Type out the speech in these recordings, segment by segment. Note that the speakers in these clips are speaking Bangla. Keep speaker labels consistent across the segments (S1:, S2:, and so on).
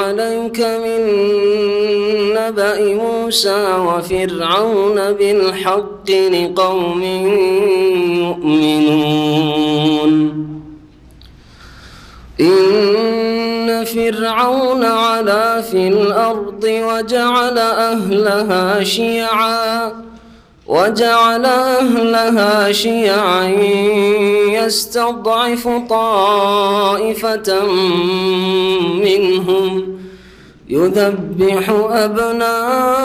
S1: عليك من نبأ موسى وفرعون بالحق لقوم يؤمنون إن فرعون علا في الأرض وجعل أهلها شيعا يستضعف طائفة منهم يذبح أبناءهم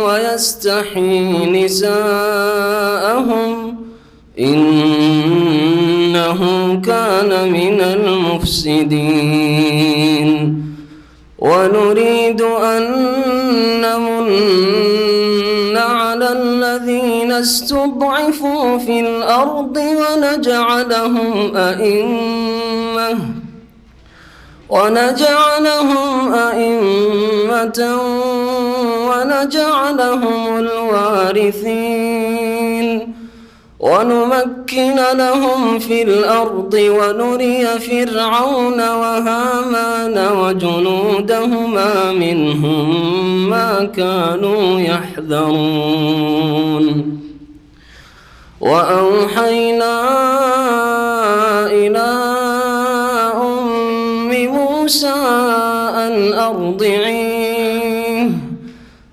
S1: ويستحيي نساءهم إنه كان من المفسدين ونريد أن نمن على الذين استضعفوا في الأرض ونجعلهم أئمة ونجعلهم الوارثين ونمكن لهم في الأرض ونري فرعون وهامان وجنودهما منهم ما كانوا يحذرون وأوحينا إلى أم موسى أن أرضعيه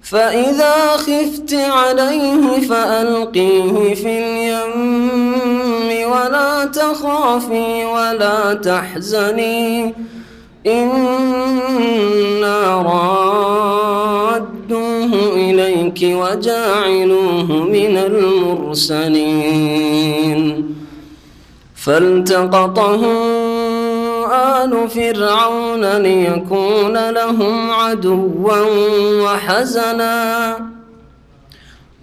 S1: فإذا خفت عليه فألقيه في اليم ولا تخافي ولا تحزني إنا رادوه إليك وجاعلوه من المرسلين فالتقطه آل فرعون ليكون لهم عدوا وحزنا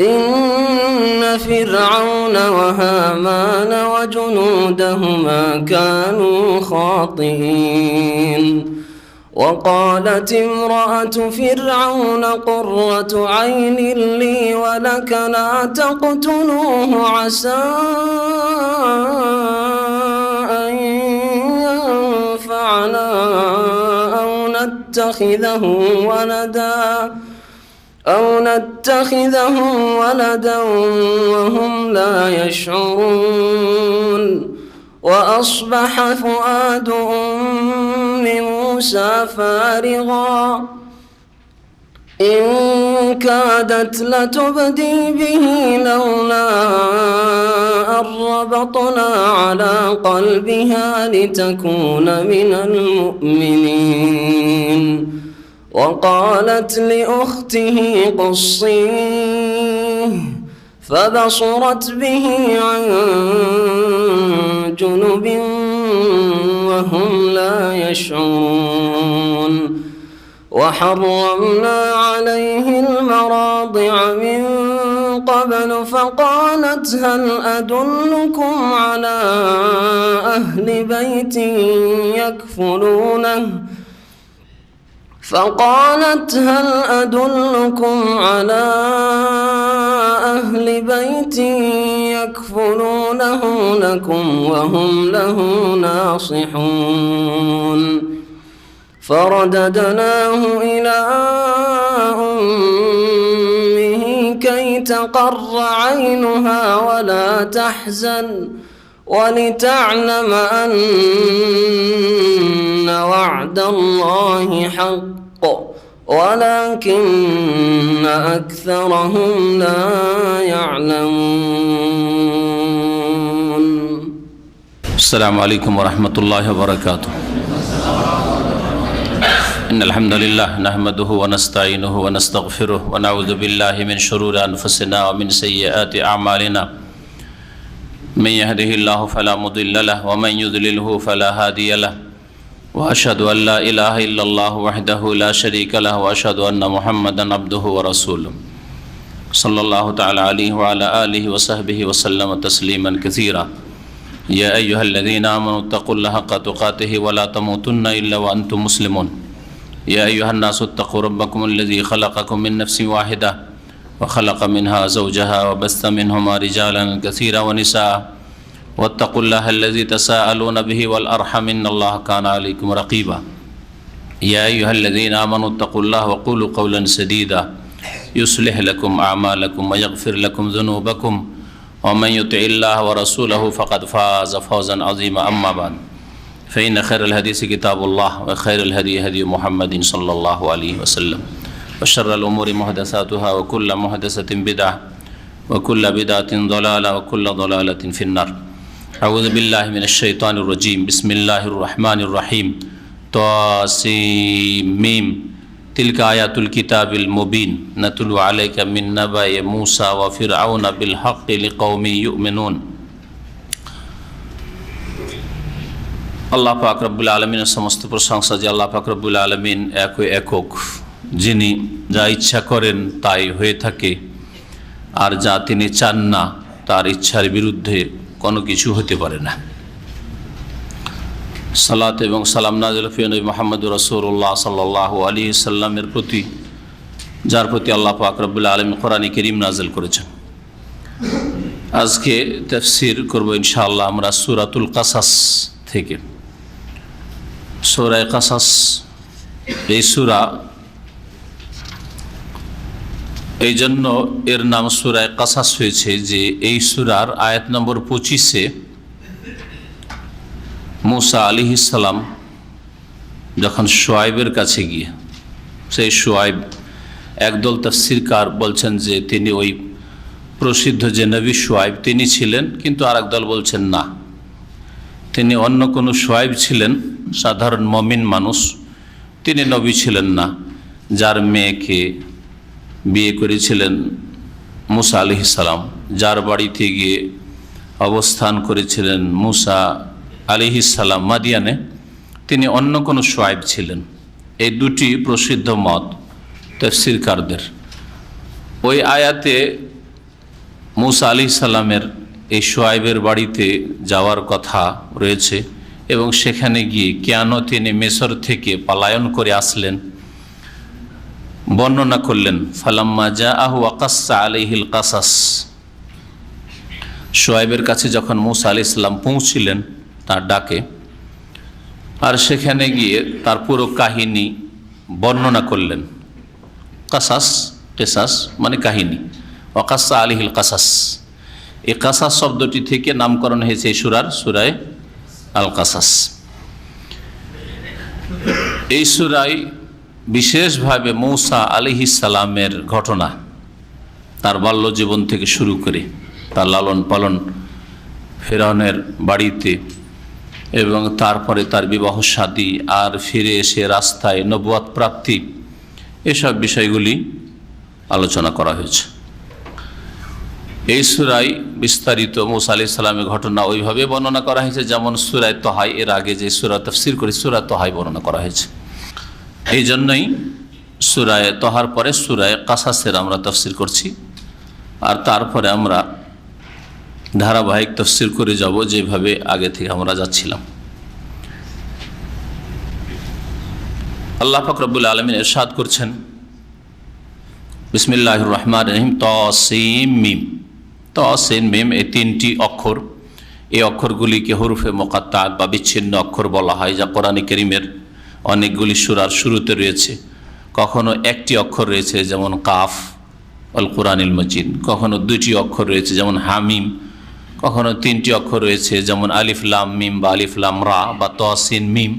S1: إن فرعون وهامان وجنودهما كانوا خاطئين وقالت امرأة فرعون قرة عين لي ولك لا تقتلوه عسى أن ينفعنا أو نتخذه ولدا وهم لا يشعرون وأصبح فؤاد أم موسى فارغا إن كادت لتبدي به لولا أن ربطنا على قلبها لتكون من المؤمنين وقالت لأخته قصيه فبصرت به عن جنب وهم لا يشعرون وحرمنا عليه المراضع من قبل فقالت هل أدلكم على أهل بيت يكفلونه لكم وهم له ناصحون فرددناه إلى أمه كي تقر عينها ولا تحزن ولتعلم أن وعد الله حق ولكن أكثرهم لا يعلمون.
S2: السلام عليكم ورحمة الله وبركاته. إن الحمد لله نحمده ونستعينه ونستغفره ونعوذ بالله من شرور أنفسنا ومن سيئات أعمالنا من يهده الله فلا مضل له ومن يضلله فلا هادي له وأشهد أن لا إله إلا الله وحده لا شريك له وأشهد أن محمدا عبده ورسوله صلى الله تعالى عليه وعلى آله وصحبه وسلم تسليما كثيرا. يا أيها الذين آمنوا اتقوا الله حق تقاته ولا تموتن إلا وأنتم مسلمون. يا أيها الناس اتقوا ربكم الذي خلقكم من نفس واحدة وخلق منها زوجها وبث منهما رجالا كثيرا ونساء واتقوا الله الذي تساءلون به والأرحم إن الله كان عليكم رقيبا. يا أيها الذين آمنوا اتقوا الله وقولوا قولا سديدا يصلح لكم أعمالكم ويغفر لكم ذنوبكم ومن يطع الله ورسوله فقد فاز فوزا عظيما أما بعد فإن خير الحديث كتاب الله وخير الهدي هدي محمد صلى الله عليه وسلم وشر الأمور محدثاتها وكل محدثة بدعة وكل بدعة ضلالة وكل ضلالة في النار أعوذ بالله من الشيطان الرجيم بسم الله الرحمن الرحيم طاسيم ميم تلك آيات الكتاب المبين نتلو عليك من نبأ موسى وفرعون بالحق لقوم يؤمنون আল্লাহ পাক রব্বুল আলামিনের সমস্ত প্রশংসা যে আল্লাহ পাক রব্বুল আলামিন একক, যিনি যা ইচ্ছা করেন তাই হয়ে থাকে, আর যা তিনি চান না তার ইচ্ছার বিরুদ্ধে কোনো কিছু হতে পারে না। সালাত এবং সালাম নাযিল ফি নবী মুহাম্মদুর রাসূলুল্লাহ সাল্লাল্লাহু আলাইহি সাল্লামের প্রতি, যার প্রতি আল্লাহ পাক রব্বুল আলামিন কোরআন কারীম নাযিল করেছেন। আজকে তাফসীর করব ইনশাআল্লাহ আমরা সূরাতুল কাসাস থেকে। সূরা কাসাস, এই সূরা এই জন্য এর নাম সূরা কাসাস হয়েছে যে এই সূরার আয়াত নম্বর 25-এ মুসা আলাইহিস সালাম যখন শুআয়বের কাছে গিয়ে, সেই শুআয়ব, একদল তাফসীরকার বলছেন যে তিনি ওই প্রসিদ্ধ যে নবী শুআয়ব তিনি ছিলেন, কিন্তু আরেক দল বলছেন না, তিনি অন্য কোনো শুআয়ব ছিলেন, সাধারণ মুমিন মানুষ, তিনি নবী ছিলেন না, যার মেয়েকে বিয়ে করেছিলেন মুসা আলাইহিস সালাম, যার বাড়িতে গিয়ে অবস্থান করেছিলেন মুসা আলাইহিস সালাম মাদিয়ানে, তিনি অন্য কোনো শুআয়ব ছিলেন। এই দুটি প্রসিদ্ধ মত তাফসীরকারদের। ওই আয়াতে মুসা আলাইহিস সালামের এই শুআয়বের বাড়িতে যাওয়ার কথা রয়েছে এবং সেখানে গিয়ে কেন তিনি মিসর থেকে পলায়ন করে আসলেন বর্ণনা করলেন। ফালাম্মা জাআহু ওয়া কাসসা আলাইহিল কাসাস, শুআয়বের কাছে যখন মুসা আলাইহিস সালাম পৌঁছলেন তার ডাকে, আর সেখানে গিয়ে তার পুরো কাহিনী বর্ণনা করলেন। কাসাস, কিসাস মানে কাহিনী, ওয়া কাসসা আলাইহিল কাসাস, এই কাসাস শব্দটি থেকে নামকরণ হয়েছে এই সূরায় আল কাসাস। এই সূরায় বিশেষভাবে মুসা আলাইহিস সালামের ঘটনা, তার বাল্য জীবন থেকে শুরু করে তার লালন পালন ফিরআউনের বাড়িতে, এবং তারপরে তার বিবাহ শাদী, আর ফিরে এসে রাস্তায় নবুয়ত প্রাপ্তি, এসব বিষয়গুলি আলোচনা করা হয়েছে। এই সূরায় বিস্তারিত মুসা আলাইহিস সালামের ঘটনা ওইভাবে বর্ণনা করা হয়েছে যেমন সূরায়ে তাহা, এর আগে যে সূরা তাফসীর করি সূরা তাহা বর্ণনা করা হয়েছে। এই জন্যই সূরায়ে তাহার পরে সূরায়ে কাসাসের আমরা তাফসীর করছি, আর তারপরে আমরা ধারাবাহিক তাফসীর করে যাব যেভাবে আগে থেকে আমরা যাচ্ছিলাম। আল্লাহ পাক রব্বুল আলামিন ইরশাদ করছেন, বিসমিল্লাহির রহমানির রহিম, তাসিম মিম। তাসিম মিম এই তিনটি অক্ষর, এই অক্ষরগুলিকে হুরুফে মুকাত্তাআত বা বিচ্ছিন্ন অক্ষর বলা হয়, যা কোরআন কারীমের অনেকগুলি সূরার শুরুতে রয়েছে। কখনো একটি অক্ষর রয়েছে যেমন কাফ আল কোরআনিল মজিদ, কখনো দুটি অক্ষর রয়েছে যেমন হামিম, কখনো তিনটি অক্ষর রয়েছে যেমন আলিফ লাম মিম বা আলিফ লাম রা বা তাসিন মিম,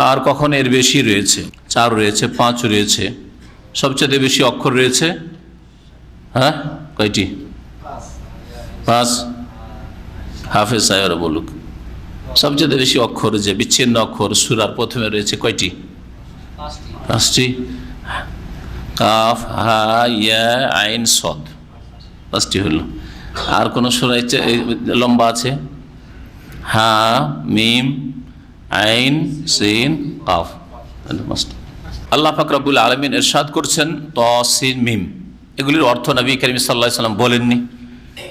S2: আর কখনো এর বেশি রয়েছে, 4 রয়েছে, 5 রয়েছে। সবচেয়ে বেশি অক্ষর রয়েছে কয়টি? 5। হাফেজ সাহেবরা বলুক, সবচেয়ে বেশি অক্ষর যে বিচ্ছিন্ন অক্ষর সূরার প্রথমে রয়েছে কয়টি? 5টি। কাফ, হা, ইয়া, আইন, সদ, 5টি হলো। আর কোন সূরা লম্বা আছে? হা, মিম, আইন, সিন, কাফ। আল্লাহ পাক রব্বুল আলামিন ইরশাদ করছেন তাসিন মিম, এগুলির অর্থ নবী করিম সাল্লাল্লাহু আলাইহি ওয়াসাল্লাম বলেননি,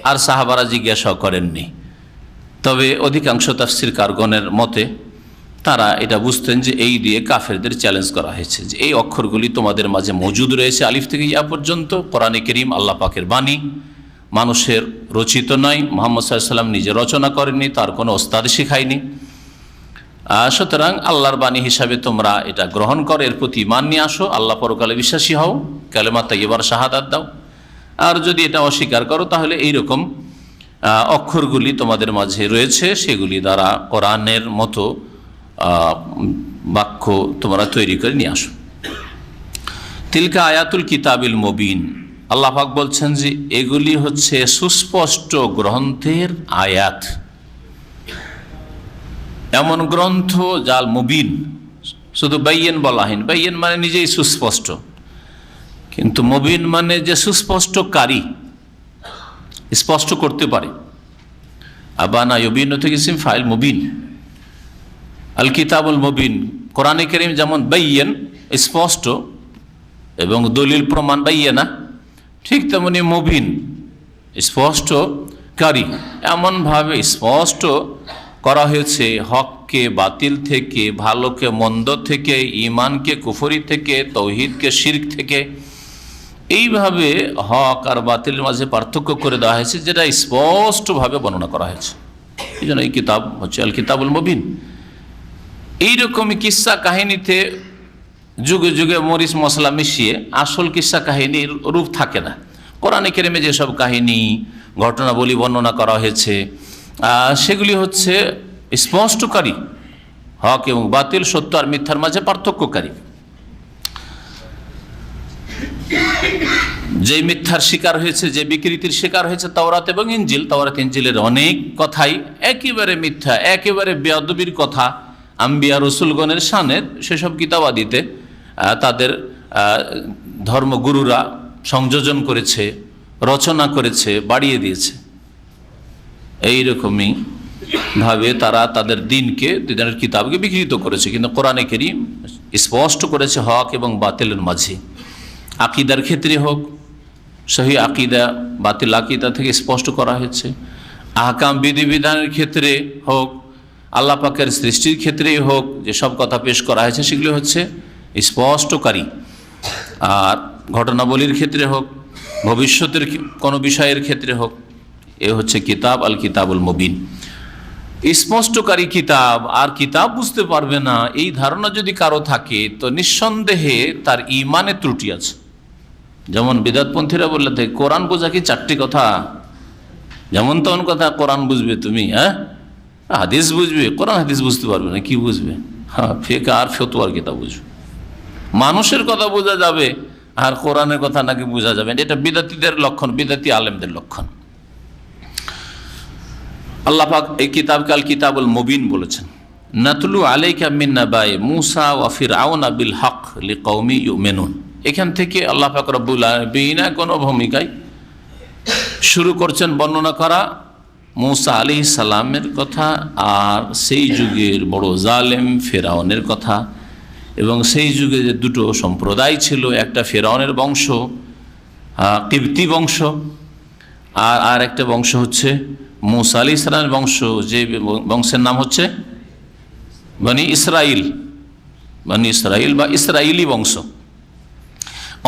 S2: আর সাহাবারা জিজ্ঞাসা করেননি। তবে অধিকাংশ তাফসীরকারগণের মতে তারা এটা বুঝতেন যে এই দিয়ে কাফেরদের চ্যালেঞ্জ করা হয়েছে যে এই অক্ষরগুলি তোমাদের মাঝে মজুদ রয়েছে আলিফ থেকে ইয়া পর্যন্ত। কোরআনে কারীম আল্লাহ পাকের বাণী, মানুষের রচিত নয়, মুহাম্মদ সাল্লাল্লাহু আলাইহি ওয়াসাল্লাম নিজে রচনা করেননি, তার কোনো ওস্তাদ শেখায়নি। সুতরাং আল্লাহর বাণী হিসাবে তোমরা এটা গ্রহণ করো, এর প্রতি ঈমান নিয়ে আসো, আল্লাহ পরকালে বিশ্বাসী হও, কালেমা তাইয়্যিবার শাহাদাত দাও। আর যদি এটা অস্বীকার করো তাহলে এইরকম অক্ষরগুলি তোমাদের মাঝে রয়েছে, সেগুলি দ্বারা কোরআনের মতো বাক্য তোমরা তৈরি করে নিয়ে আসো। তিলকা আয়াতুল কিতাবিল মুবিন, আল্লাহ পাক বলছেন যে এগুলি হচ্ছে সুস্পষ্ট গ্রন্থের আয়াত, এমন গ্রন্থ যার মুবিন, শুধু বাইয়েন বলা হয়নি, বাইয়েন মানে নিজেই সুস্পষ্ট, কিন্তু মুবিন মানে যে সুস্পষ্টকারী, স্পষ্ট করতে পারে। আবানা ইউবিন থেকে ইসম ফাইল মুবিন, আল কিতাবুল মুবিন, কোরআনে কারীম যেমন বাইয়েন স্পষ্ট এবং দলিল প্রমাণ বাইয়েনা, ঠিক তেমনি মুবিন স্পষ্টকারী, এমনভাবে স্পষ্ট করা হয়েছে হককে বাতিল থেকে, ভালোকে মন্দ থেকে, ঈমানকে কুফরি থেকে, তৌহিদকে শিরক থেকে। এইভাবে হক আর বাতিলের মাঝে পার্থক্য করে দেওয়া হয়েছে, যেটা স্পষ্টভাবে বর্ণনা করা হয়েছে। এই জন্য এই কিতাব হচ্ছে আল কিতাবুল মুবিন। এইরকমই কিস্সা কাহিনীতে যুগে যুগে মরিচ মশলা মিশিয়ে আসল কিস্সা কাহিনীর রূপ থাকে না। কোরআনে কারীমে যেসব কাহিনী ঘটনাবলী বর্ণনা করা হয়েছে সেগুলি হচ্ছে স্পষ্টকারী, হক এবং বাতিল, সত্য আর মিথ্যার মাঝে পার্থক্যকারী। যে মিথ্যার শিকার হয়েছে, যে বিকৃতির শিকার হয়েছে তাওরাত এবং ইনজিল, তাওরাত ইনজিলের অনেক কথাই একেবারে মিথ্যা, একেবারে বেয়াদবির কথা আম্বিয়া রসুলগণের শানে সেসব কিতাবাদিতে তাদের ধর্মগুরুরা সংযোজন করেছে, রচনা করেছে, বাড়িয়ে দিয়েছে। এইরকমই ভাবে তারা তাদের দিনকে, দিনের কিতাবকে বিকৃত করেছে। কিন্তু কোরআনে কারীম স্পষ্ট করেছে হক এবং বাতিলের মাঝে। আকিদার ক্ষেত্রে হোক, সহি আকিদা বাতিল আকিদা থেকে স্পষ্ট করা হয়েছে। আহকাম বিধিবিধানের ক্ষেত্রে হোক, আল্লাহ পাকের সৃষ্টির ক্ষেত্রেই হোক, যেসব কথা পেশ করা হয়েছে সেগুলি হচ্ছে স্পষ্টকারী। আর ঘটনাবলীর ক্ষেত্রে হোক, ভবিষ্যতের কোনো বিষয়ের ক্ষেত্রে হোক, এ হচ্ছে কিতাব আল কিতাবুল মুবিন, স্পষ্টকারী কিতাব। আর কিতাব বুঝতে পারবে না এই ধারণা যদি কারো থাকে তো নিঃসন্দেহে তার ঈমানে ত্রুটি আছে। যেমন বিদআতপন্থীরা বললে থাকে কোরআন বোঝা কি চারটি কথা, যেমন তেমন কথা কোরআন বুঝবে তুমি, হাদিস বুঝবে, কোরআন হাদিস বুঝতে পারবে না, কি বুঝবে? ফিকহ আর ফতোয়ার কিতাব বুঝবে। মানুষের কথা বোঝা যাবে আর কোরআনের কথা নাকি বোঝা যাবে, এটা বিদাতীদের লক্ষণ, বিদাতী আলেমদের লক্ষণ। আল্লাহ পাক এই কিতাবকে আল কিতাবুল মুবিন বলেছেন। নাতলু আলাইকা মিন নাবাই মূসা ওয়া ফিরআউনা বিল হক লিকওমি ইউমিনুন। এখান থেকে আল্লাহ পাক রব্বুল আলামিন বিনা কোনো ভূমিকায় শুরু করছেন বর্ণনা করা মূসা আলাইহিস সালামের কথা আর সেই যুগের বড় জালেম ফিরআউনের কথা, এবং সেই যুগে যে দুটো সম্প্রদায় ছিল, একটা ফিরআউনের বংশ, কিবতি বংশ, আর একটা বংশ হচ্ছে মূসা আলাইহিস সালামের বংশ, যে বংশের নাম হচ্ছে বনি ইসরাইল, বনি ইসরাইল বা ইসরাইলি বংশ।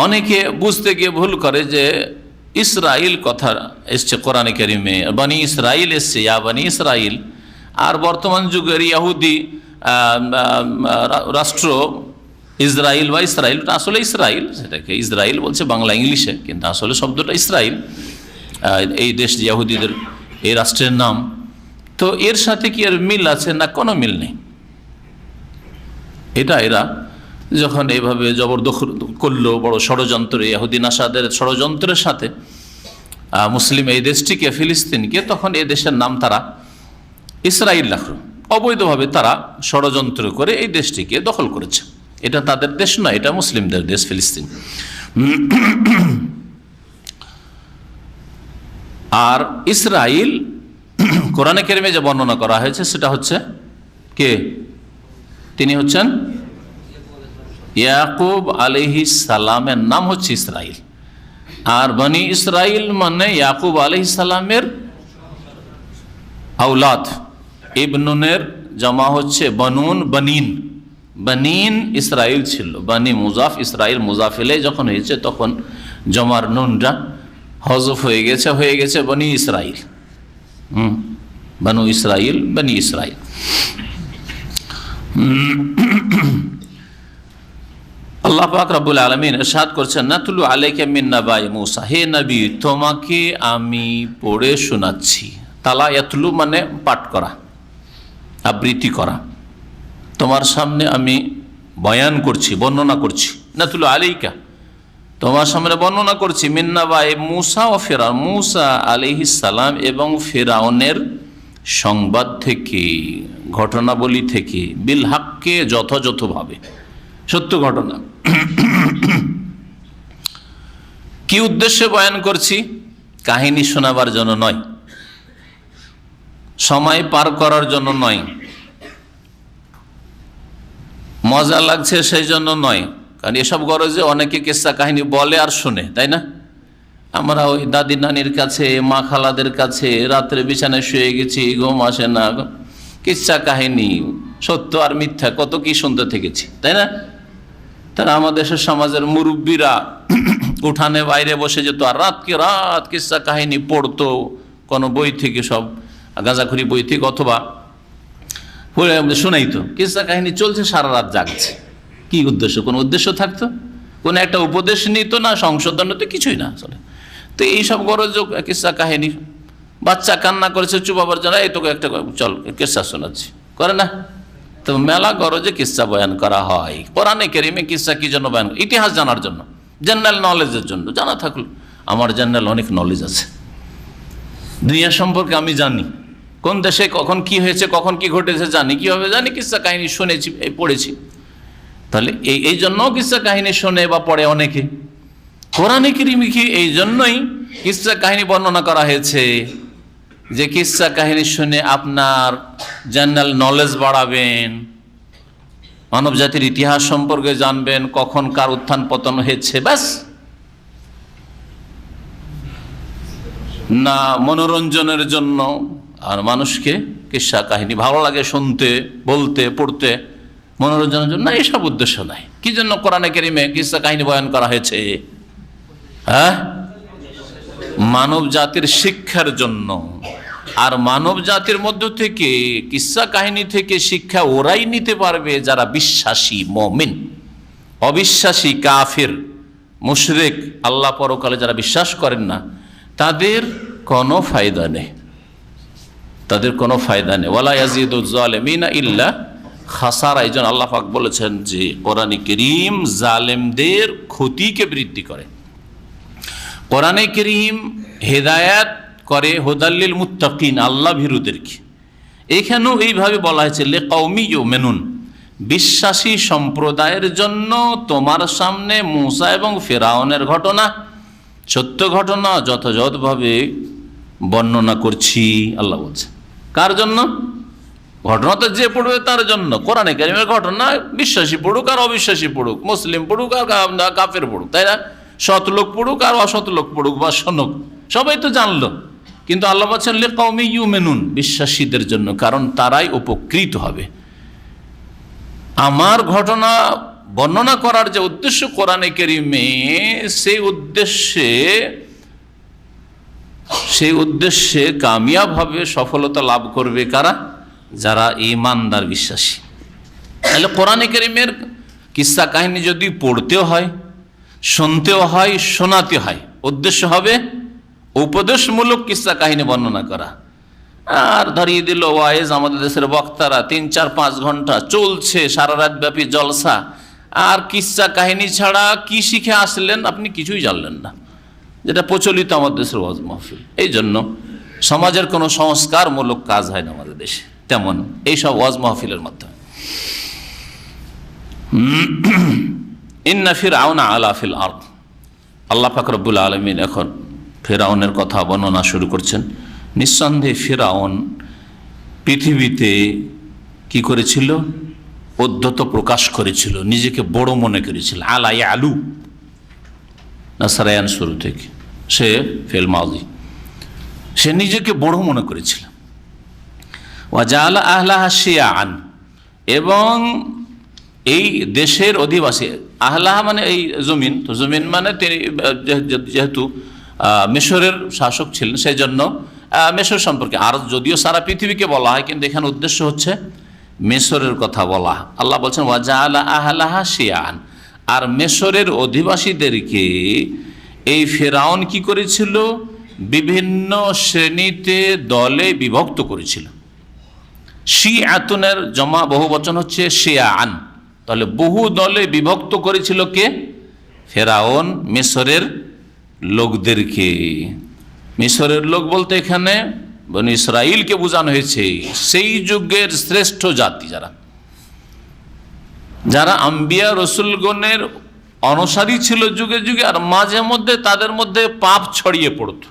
S2: অনেকে বুঝতে গিয়ে ভুল করে যে ইসরাইল কথা এসছে কোরআনে কারীমে, বনি ইসরাইল এসছে, ইয়া বনি ইসরাইল। আর বর্তমান যুগের ইহুদি রাষ্ট্র ইসরাইল বা ইসরাইল, আসলে ইসরাইল, সেটাকে ইসরাইল বলছে বাংলা ইংলিশে, কিন্তু আসলে শব্দটা ইসরাইল। এই দেশ ইহুদিদের এই রাষ্ট্রের নাম। তো এর সাথে কি আর মিল আছে? না, কোনো মিল নেই। এরা যখন এইভাবে জবরদখল করলো, বড় ষড়যন্ত্র, ইহুদি নাসাদের ষড়যন্ত্রের সাথে মুসলিম এই দেশটিকে, ফিলিস্তিনকে, তখন এই দেশের নাম তারা ইসরাইল রাখল। অবৈধভাবে তারা ষড়যন্ত্র করে এই দেশটিকে দখল করেছে। এটা তাদের দেশ নয়, এটা মুসলিমদের দেশ ফিলিস্তিন। আর ইসরাইল কোরআনে কারীমে যে বর্ণনা করা হয়েছে সেটা হচ্ছে কে? তিনি হচ্ছেন ইয়াকুব আলাইহিস সালামের নাম হচ্ছে ইসরাইল। আর বনি ইসরাইল মানে ইয়াকুব আলাইহিস সালামের আওলাদ। ইবনুনের জমা হচ্ছে বনুন, বনিন। বনিন ইসরাইল ছিল, বনি মুজাফ ইসরাইল, মুজাফিলে যখন হয়েছে তখন জমার নুনটা হজফ হয়ে গেছে বনি ইসরাইল। বনু ইসরাইল, বনি ইসরাইল। আল্লাহ পাক রব্বুল আলামিন ইরশাদ করছেন, নাতলু আলাইকা মিন নাবাই মূসা, হে নবী তোমাকে আমি পড়ে শোনাচ্ছি। তালা ইয়াতলু মানে পাঠ করা, আবৃত্তি করা। তোমার সামনে আমি বয়ান করছি, বর্ণনা করছি। নাতলু আলাইকা, তোমার সামনে বর্ণনা করছি মিন নাবাই মূসা ও ফিরআউন, মূসা আলাইহিস সালাম এবং ফিরআউনের সংবাদ থেকে, ঘটনাবলী থেকে, বিল হাক্কে যথাযথভাবে, সত্য ঘটনা। কি উদ্দেশ্যে বয়ান করছি? কাহিনী শোনাবার জন্য নয়, সময় পার করার জন্য নয়, মজা লাগছে সেই জন্য নয়। কারণ এসব গরজে অনেকে কিস্সা কাহিনী বলে আর শোনে, তাই না? আমরা ওই দাদি নানির কাছে, মা খালাদের কাছে রাত্রে বিছানায় শুয়ে গেছি, ঘুম আসে না, কিস্সা কাহিনী সত্য আর মিথ্যা কত কি শুনতে থেকেছি, তাই না? তারা আমাদের দেশের সমাজের মুরব্বীরা উঠানে বাইরে বসে যেত আর রাতকে রাত কিস্সা কাহিনী পড়তো, কোনো বই থেকে, সব গাঁজাখুরি বই থেকে, অথবা পড়ে শোনাইতো। কিস্সা কাহিনী চলছে, সারা রাত জাগছে। কি উদ্দেশ্য? কোনো উদ্দেশ্য থাকতো? কোনো একটা উপদেশ নিত না, সংশোধন তো কিছুই না আসলে। তো এইসব গরজ কিস্সা কাহিনী, বাচ্চা কান্না করেছে চুপাবার জন্য, এই তোকে একটা চল কিস্সা শোনাচ্ছি, করে না? তো মেলা গরজে কিস্সা বয়ান করা হয়। কোরআনে কারিমে কিস্সা কি জন্য বয়ান? ইতিহাস জানার জন্য, জেনারেল নলেজের জন্য। জানা থাকলো, আমার জেনারেল অনেক নলেজ আছে, দুনিয়া সম্পর্কে আমি জানি, কোন দেশে কখন কি হয়েছে, কখন কি ঘটেছে জানি। কীভাবে জানি? কিস্সা কাহিনী শুনেছি, এই পড়েছি। তাহলে এই জন্য কিস্সা কাহিনী শোনে বা পড়ে অনেকে। কোরআনে কারিমে কি এই জন্যই কিস্সা কাহিনী বর্ণনা করা হয়েছে যে কিস্সা কাহিনী শুনে আপনার জেনারেল নলেজ বাড়াবেন, মানব জাতির ইতিহাস সম্পর্কে জানবেন, কখন কার উত্থান পতন হয়েছে, ব্যাস। না মনোরঞ্জনের জন্য, আর মানুষকে কিস্সা কাহিনী ভালো লাগে শুনতে, বলতে, পড়তে, মনোরঞ্জনের জন্য, এসব উদ্দেশ্য নাই। কি জন্য কোরআনে কারিমে কিস্সা কাহিনী বয়ান করা হয়েছে? হ্যাঁ, মানব জাতির শিক্ষার জন্য। আর মানব জাতির মধ্য থেকে কিস্সা কাহিনী থেকে শিক্ষা ওরাই নিতে পারবে যারা বিশ্বাসী মুমিন। অবিশ্বাসী, কাফির, মুশরিক, আল্লাহ পরকালে যারা বিশ্বাস করেন না, তাদের কোনো ফায়দা নেই, তাদের কোনো ফায়দা নেই। ওয়ালা ইয়াজিদুজ জালিমিনা ইল্লা খাসারা। এই জন্য আল্লাহ পাক বলেছেন যে কোরআনে কারীম জালেমদের ক্ষতিকে বৃদ্ধি করে। কোরআনে কারীম হেদায়াত করে হুদাল্লিল মুত্তাকিন, আল্লাহ ভীরুদেরকে। এখানেও এইভাবে বলা হয়েছে লিকাউমি ইউমিনুন, বিশ্বাসী সম্প্রদায়ের জন্য তোমার সামনে মূসা এবং ফিরআউনের ঘটনা, সত্য ঘটনা যথাযথভাবে বর্ণনা করছি। আল্লাহ বলছে কার জন্য? ঘটনা তো যে পড়বে তার জন্য। কোরআনে কারীমের ঘটনা বিশ্বাসী পড়ুক আর অবিশ্বাসী পড়ুক, মুসলিম পড়ুক আর কাফের পড়ুক, তাই না? সৎ লোক পড়ুক আর অসৎ লোক পড়ুক বা শোনুক, সবাই তো জানলো। কিন্তু আল্লাহ বলছেন লিকাউমি ইউমিনুন, বিশ্বাসীদের জন্য, কারণ তারাই উপকৃত হবে। আমার ঘটনা বর্ণনা করার যে উদ্দেশ্য কোরআনে কারীমে, সেই উদ্দেশ্যে কামিয়াব হবে, সফলতা লাভ করবে কারা? যারা ঈমানদার, বিশ্বাসী। তাহলে কোরআনে কারীমের কিস্সা কাহিনী যদি পড়তেও হয়, শুনতেও হয়, শোনাতে হয়, উদ্দেশ্য হবে উপদেশমূলক কিস্সা কাহিনী বর্ণনা করা। আর ধরিয়ে দিল ওয়াইজ, আমাদের দেশের বক্তারা 3, 4, 5 ঘন্টা চলছে, সারা রাত ব্যাপী জলসা, আর কিস্সা কাহিনী ছাড়া কি শিখে আসলেন আপনি? কিছুই জানলেন না, যেটা প্রচলিত আমাদের দেশের ওয়াজ মাহফিল। এই জন্য সমাজের কোনো সংস্কারমূলক কাজ হয় না আমাদের দেশে, তেমন এইসব ওয়াজ মাহফিলের মাধ্যমে। ইন্না ফিরআউনা আলা ফিল আরদ, আল্লাহ পাক রব্বুল আলামিন এখন ফিরআউনের কথা বর্ণনা শুরু করছেন। নিঃসন্দেহে ফিরআউন পৃথিবীতে কি করেছিল? উদ্ধত প্রকাশ করেছিল, নিজেকে বড় মনে করেছিল। আলা ইয়ালু, নাসারায়ান শুরু থেকে, সে ফেল মাউজি, সে নিজেকে বড় মনে করেছিল। ওয়াজালা আহলাহা শিয়াআন, এবং এই দেশের অধিবাসী, আহলাহা মানে এই জমিন, তো জমিন মানে তিনি যেহেতু মিশরের শাসক ছিলেন, সেই জন্য মিশর সম্পর্কে। আর যদিও সারা পৃথিবীকে বলা হয়, কিন্তু এখানে উদ্দেশ্য হচ্ছে মিশরের কথা বলা। আল্লাহ বলছেন ওয়াজাআলা আহলাহা শিয়াআন, আর মিশরের অধিবাসীদেরকে এই ফেরাউন কি করেছিল, বিভিন্ন শ্রেণীতে দলে বিভক্ত করেছিল। শিআতুনের জমা বহু বচন হচ্ছে শিয়াআন, তাহলে বহু দলে বিভক্ত করেছিল কে? ফেরাউন মিশরের লোকদেরকে। মিশরের লোক বলতে এখানে বনি ইসরাইলকে বোঝানো হয়েছে, সেই যুগের শ্রেষ্ঠ জাতি যারা আম্বিয়া রসুলগণের অনুসারী ছিল যুগে যুগে, আর মাঝে মধ্যে তাদের মধ্যে পাপ ছড়িয়ে পড়ত,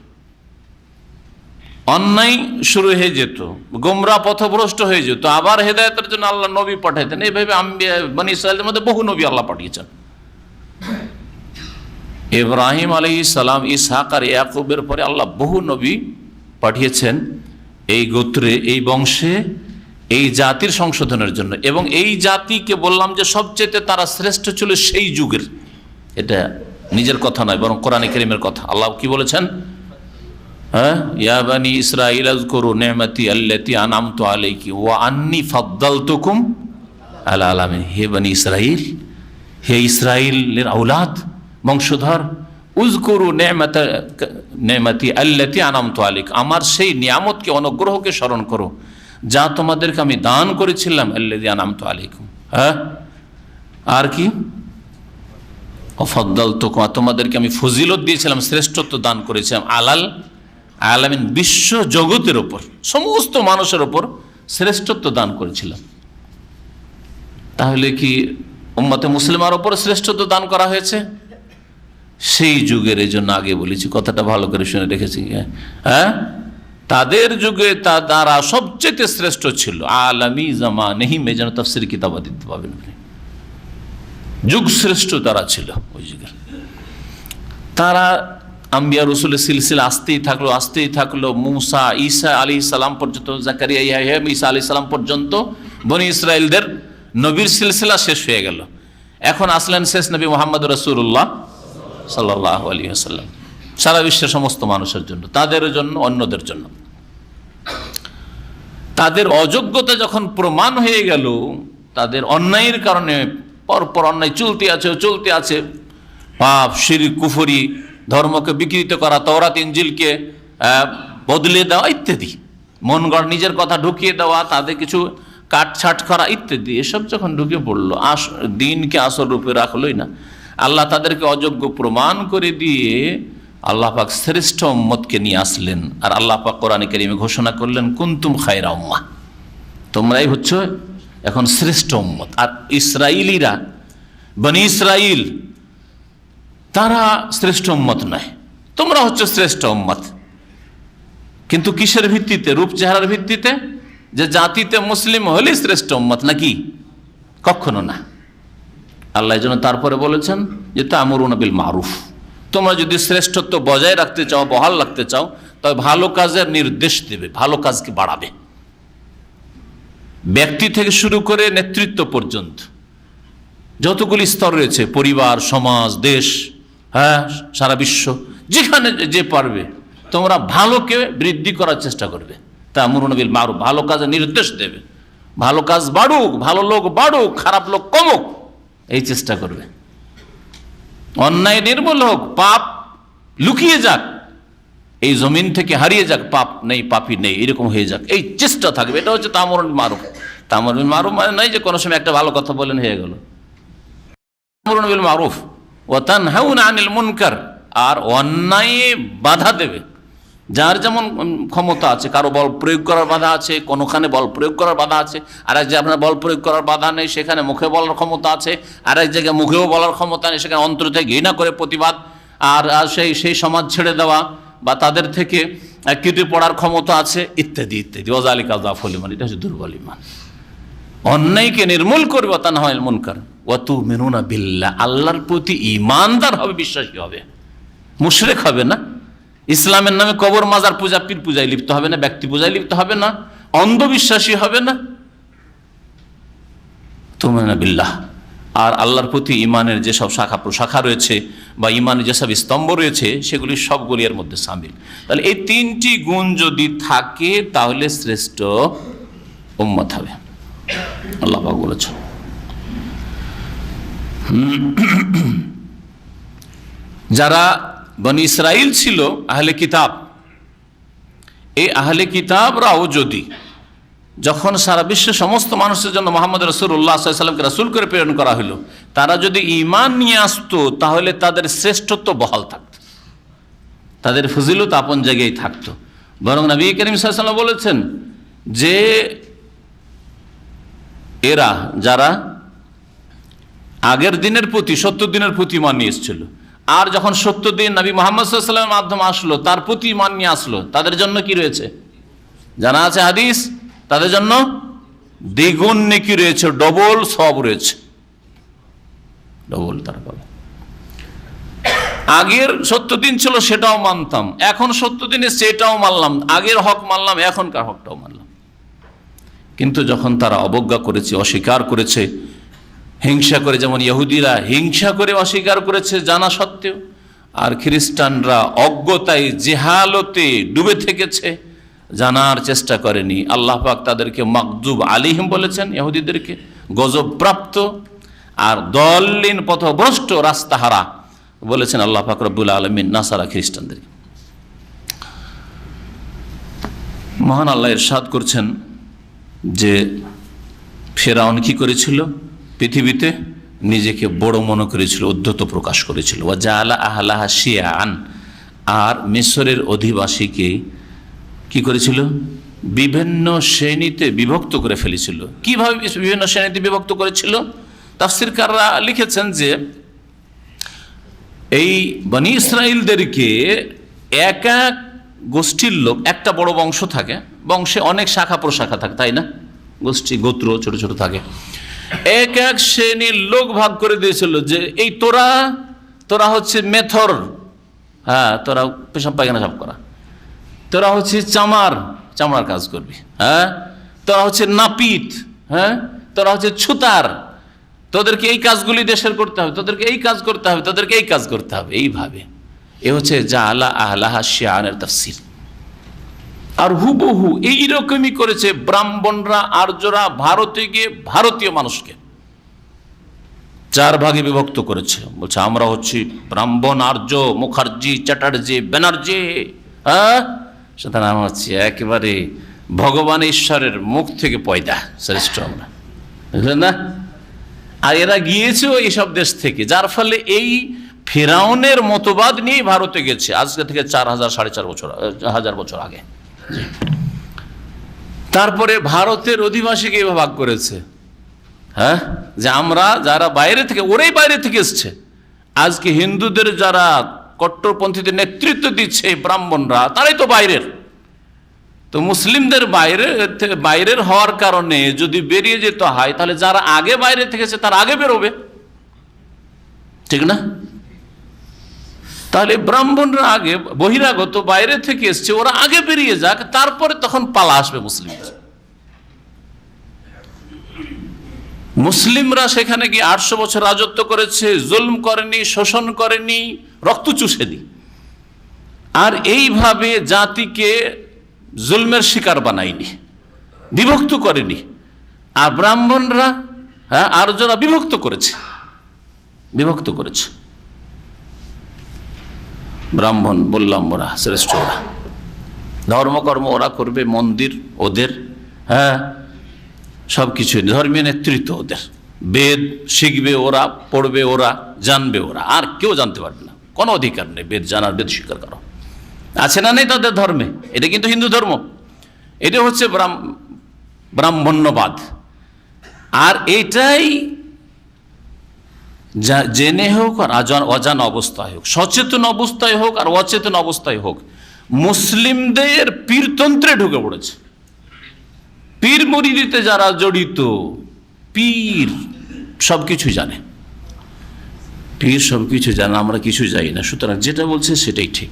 S2: অন্যায় শুরু হয়ে যেত, গোমরা পথভ্রষ্ট হয়ে যেত, আবার হেদায়েতের জন্য আল্লাহ নবী পাঠাইতেন। এইভাবে আম্বিয়া বনি ইসরাইলের মধ্যে বহু নবী আল্লাহ পাঠিয়েছেন। ইব্রাহিম আলাইহিস সালাম, ইসহাক আর ইয়াকুবের পরে আল্লাহ বহু নবী পাঠিয়েছেন এই গোত্রে, এই বংশে, এই জাতির সংশোধনের জন্য। এবং এই জাতিকে বললাম যে সবচেয়ে তারা শ্রেষ্ঠ ছিল সেই যুগের। এটা নিজের কথা নয়, বরং কোরআনে কারীমের কথা। আল্লাহ কি বলেছেন? ইয়া বানি ইসরাঈল আযকুরু নি'মাতি আল্লাতী আন'আমতু আলাইকুম ওয়া আন্নী ফাদ্দালতুকুম আলা আলামিন। হে বনি ইসরাঈল, হে ইসরাঈলের আওলাদ, বংশধর, উযকুরু নি'মাতি আল্লাতী আন'আমতু আলাইকুম, আমার সেই নিয়ামতকে, অনুগ্রহকে স্মরণ করো যা তোমাদেরকে আমি দান করেছিলাম। আল্লাযী আন'আমতু আলাইকুম, আর কি? ওয়াফাদ্দালতুকুম, তোমাদেরকে আমি ফজিলত দিয়েছিলাম, শ্রেষ্ঠত্ব দান করেছিলাম, আলাল আলামিন, বিশ্ব জগতের ওপর, সমস্ত মানুষের ওপর শ্রেষ্ঠত্ব দান করেছিলাম। তাহলে কি উম্মতে মুসলিমার ওপর শ্রেষ্ঠত্ব দান করা হয়েছে? সেই যুগের, এই জন্য আগে বলেছি, কথাটা ভালো করে শুনে রেখেছি। তাদের যুগে তারা সবচেয়ে শ্রেষ্ঠ ছিল। আলামী জামানিহিম, এই জন্য তাফসীর কিতাবা দিতে পাবেন, যুগ শ্রেষ্ঠ তারা ছিল ওই যুগের। তারা আম্বিয়া রসুলের সিলসিলা আসতেই থাকলো মুসা, ঈসা আলাইহিস সালাম পর্যন্ত, জাকারিয়া, ইয়াহইয়া, ঈসা আলাইহিস সালাম পর্যন্ত বনি ইসরাইলদের নবীর সিলসিলা শেষ হয়ে গেল। এখন আসলেন শেষ নবী মুহাম্মদ রাসূলুল্লাহ সাল্লাল্লাহু আলাইহি ওয়াসাল্লাম, সারা বিশ্বের সমস্ত মানুষের জন্য, তাদের জন্য, অন্যদের জন্য। তাদের অযোগ্যতা যখন প্রমাণ হয়ে গেল, তাদের অন্যায়ের কারণে পরপর অন্যায় চলতে আছে, পাপ, শিরক, কুফরি, ধর্মকে বিকৃত করা, তাওরাত ইনজিলকে বদলে দেওয়া ইত্যাদি, মন গড় নিজের কথা ঢুকিয়ে দেওয়া, তাদের কিছু কাটছাট করা ইত্যাদি, এসব যখন ঢুকে পড়লো, দিনকে আসল রূপে রাখলোই না, আল্লাহ তাদেরকে অযোগ্য প্রমাণ করে দিয়ে আল্লাহ পাক শ্রেষ্ঠ উম্মতকে নিয়ে আসলেন। আর আল্লাহ পাক কোরআনে কারীমে ঘোষণা করলেন, কুনতুম খায়রা উম্মাহ, তোমরাই হচ্ছ এখন শ্রেষ্ঠ উম্মত। আর ইসরাইলিরা, বনি ইসরাইল, তারা শ্রেষ্ঠ উম্মত নয়, তোমরা হচ্ছে শ্রেষ্ঠ উম্মত। কিন্তু কিসের ভিত্তিতে? রূপ চেহারার ভিত্তিতে, যে জাতিতে মুসলিম হলেই শ্রেষ্ঠ উম্মত নাকি? কখনো না। আল্লাহ যেন তারপরে বলেছেন যে তা'মুরুনা বিল মারুফ, তোমরা যদি শ্রেষ্ঠত্ব বজায় রাখতে চাও, বহাল রাখতে চাও, তবে ভালো কাজের নির্দেশ দেবে, ভালো কাজকে বাড়াবে। ব্যক্তি থেকে শুরু করে নেতৃত্ব পর্যন্ত যতগুলি স্তর রয়েছে, পরিবার, সমাজ, দেশ, সারা বিশ্ব, যেখানে যে পারবে তোমরা ভালোকে বৃদ্ধি করার চেষ্টা করবে। তা'মুরুনা বিল মারুফ, ভালো কাজের নির্দেশ দেবে, ভালো কাজ বাড়ুক, ভালো লোক বাড়ুক, খারাপ লোক কমুক, এই চেষ্টা করবে। অন্যায় নির্মূল হোক, পাপ লুকিয়ে যাক, এই জমিন থেকে হারিয়ে যাক, পাপ নেই, পাপী নেই, এরকম হয়ে যাক, এই চেষ্টা থাকবে। এটা হচ্ছে তা'মুরুনা বিল মারুফ। তা'মুরুনা বিল মারুফ মানে নয় যে কোনো সময় একটা ভালো কথা বলেন হয়ে গেল। তা'মুরুনা বিল মারুফ ওয়া তানহাউনা আনিল মুনকার, আর অন্যায়ে বাধা দেবে। যার যেমন ক্ষমতা আছে, কারো বল প্রয়োগ করার বাধা আছে, কোনোখানে বল প্রয়োগ করার বাধা আছে, আর এক জায়গায় আপনার বল প্রয়োগ করার বাধা নেই, সেখানে মুখে বলার ক্ষমতা আছে, আর এক জায়গায় মুখেও বলার ক্ষমতা নেই, সেখানে অন্তর থেকে ঘৃণা করে প্রতিবাদ, আর সেই সমাজ ছেড়ে দেওয়া বা তাদের থেকে কেটে পড়ার ক্ষমতা আছে, ইত্যাদি ইত্যাদি। ওয়াযালিকা যাফুল ঈমান, এটা হচ্ছে দুর্বল ঈমান। অন্যায়কে নির্মূল করবে, তানহা আনিল মুনকার ওয়া তু'মিনুনা বিল্লাহ, আল্লাহর প্রতি ঈমানদার হবে, বিশ্বাসী হবে, মুশরিক হবে না। ইসলামের নামে কবর, মাজার পূজা, পীর পূজায় লিপ্ত হবে না, ব্যক্তি পূজায় লিপ্ত হবে না, অন্ধবিশ্বাসী হবে না। তু'মিনুনা বিল্লাহ, আর আল্লাহর প্রতি ঈমানের যেসব শাখা প্রশাখা রয়েছে বা ঈমানের যেসব স্তম্ভ রয়েছে, সেগুলি সবগুলি এর মধ্যে শামিল। তাহলে এই তিনটি গুণ যদি থাকে, তাহলে শ্রেষ্ঠ উম্মত হবে। আল্লাহ পাক বলেছেন। যারা বনি ইসরাইল ছিল আহলে কিতাব, এই আহলে কিতাবরাও যদি যখন সারা বিশ্বের সমস্ত মানুষের জন্য মোহাম্মদ রাসূলুল্লাহ সাল্লাল্লাহু আলাইহি ওয়াসাল্লামকে রাসূল করে প্রেরণ করা হলো, তারা যদি ঈমান নিয়ে আসতো তাহলে তাদের শ্রেষ্ঠত্ব বহাল থাকতো, তাদের ফজিলত আপন জায়গায় থাকতো। বরং নবী করিম সাল্লাল্লাহু আলাইহি ওয়াসাল্লাম বলেছেন যে এরা যারা আগের দিনের প্রতি 70 দিনের প্রতি ঈমান নিয়ে এসেছিল, আর যখন 70 দিন নবী মুহাম্মদ সাল্লাল্লাহু আলাইহি ওয়াসাল্লামের মাধ্যমে আসলো তার প্রতি ঈমান নিয়ে আসলো, তাদের জন্য কি রয়েছে জানা আছে হাদিস, তাদের জন্য দ্বিগুণ নেকি রয়েছে, ডবল সওয়াব রয়েছে, ডবল তারা পাবে। আগের 70 দিন ছিল সেটাও মানতাম, এখন 70 দিনে সেটাও মানলাম, আগের হক মানলাম, এখনকার হকটাও মানলাম। কিন্তু যখন তারা অবজ্ঞা করেছে, অস্বীকার করেছে, হিংসা করে, যেমন ইহুদিরা হিংসা করে অস্বীকার করেছে জানা সত্ত্বেও, আর খ্রিস্টানরা অজ্ঞতায় জেহালতে ডুবে থেকেছে, জানার চেষ্টা করেনি, আল্লাহ পাক তাদেরকে মাগদুব আলাইহিম বলেছেন, ইহুদিদেরকে গজব প্রাপ্ত আর দল্লিন পথভ্রষ্ট রাস্তাহারা বলেছেন আল্লাহ পাক রব্বুল আলামিন নাসারা খ্রিস্টানদেরকে। মহান আল্লাহ ইরশাদ করছেন যে ফেরাউন কি করেছিল, পৃথিবীতে নিজেকে বড় মনে করেছিল, উদ্ধত প্রকাশ করেছিল। ওয়া জাআলা আহলাহা শিয়াআন, আর মিশরের অধিবাসীকে কি করেছিল, বিভিন্ন শ্রেণীতে বিভক্ত করে ফেলেছিল। কিভাবে বিভিন্ন শ্রেণীতে বিভক্ত করেছিল? তাফসীরকাররা লিখেছেন যে এই বনি ইসরাইলদেরকে এক এক গোষ্ঠীর লোক, একটা বড় বংশ থাকে, বংশে অনেক শাখা প্রশাখা থাকে, তাই না, গোষ্ঠী গোত্র ছোট ছোট থাকে, এক এক শ্রেণীর লোক ভাগ করে দিয়েছিল যে এই তোরা হচ্ছে মেথর, হ্যাঁ তোরা পেশাব পায়খানা সাফ করা, তোরা হচ্ছে চামড়ার কাজ করবি, হ্যাঁ তোরা হচ্ছে নাপিত, হ্যাঁ তোরা হচ্ছে ছুতার, তোদেরকে এই কাজগুলি দেশের করতে হবে, তোদেরকে এই কাজ করতে হবে, তোদেরকে এই কাজ করতে হবে, এইভাবে। এ হচ্ছে জাআলা আহলাহা শিয়াআনের তাফসীর। আর হুবহু এইরকমই করেছে ব্রাহ্মণরা, আর্যরা ভারতে গিয়ে ভারতীয় মানুষকে 4 ভাগে বিভক্ত করেছে। বলছে আমরা হচ্ছি ব্রাহ্মণ, আর্য, মুখার্জি, চ্যাটার্জি, ব্যানার্জি, হ্যাঁ সেটা নাম হচ্ছে একেবারে ভগবান ঈশ্বরের মুখ থেকে পয়দা শ্রেষ্ঠ আমরা, বুঝলেন না? আর এরা গিয়েছে এইসব দেশ থেকে, যার ফলে এই ফেরাউনের মতবাদ নিয়ে ভারতে গেছে আজকে থেকে 4,000-4,500 বছর আগে। তারপরে ভারতের অধিবাসীকে ভাগ করেছে, হ্যাঁ যে আমরা যারা বাইরে থেকে, ওরাই বাইরে থেকে এসছে। আজকে হিন্দুদের যারা কট্টরপন্থীদের নেতৃত্ব দিচ্ছে ব্রাহ্মণরা, তারাই তো বাইরের। তো মুসলিমদের বাইরের হওয়ার কারণে যদি বেরিয়ে যেতে হয়, তাহলে যারা আগে বাইরে থেকেছে তারা আগে বেরোবে, ঠিক না? তাহলে ব্রাহ্মণরা আগে, বহিরাগত বাইরে থেকে এসছে, ওরা আগে বেরিয়ে যাক, তারপরে তখন পালা আসবে মুসলিমদের। মুসলিমরা সেখানে গিয়ে 800 বছর রাজত্ব করেছে, জুলম করেনি, শোষণ করেনি, রক্ত চুষেনি, আর এইভাবে জাতিকে জুলমের শিকার বানায়নি, বিভক্ত করেনি। আর ব্রাহ্মণরা, হ্যাঁ আর্যরা বিভক্ত করেছে। ব্রাহ্মণ বললাম ওরা শ্রেষ্ঠ, ওরা ধর্মকর্ম ওরা করবে, মন্দির ওদের, হ্যাঁ সবকিছু ধর্মীয় নেতৃত্ব ওদের, বেদ শিখবে ওরা, পড়বে ওরা, জানবে ওরা, আর কেউ জানতে পারবে না, কোনো অধিকার নেই বেদ জানার, বেদ স্বীকার করো, আছে না নেই তাদের ধর্মে। এটা কিন্তু হিন্দু ধর্ম, এটা হচ্ছে ব্রাহ্মণ্যবাদ। আর এইটাই জেনে হোক আর অজানা অবস্থায় হোক, সচেতন অবস্থায় হোক আর অচেতন অবস্থায় হোক, মুসলিমদের পীরতন্ত্রে ঢুকে পড়েছে। পীর মুরিদিতে যারা জড়িত, পীর সবকিছু জানে, পীর সবকিছু জানে, আমরা কিছু জানি না, সুতরাং যেটা বলছে সেটাই ঠিক।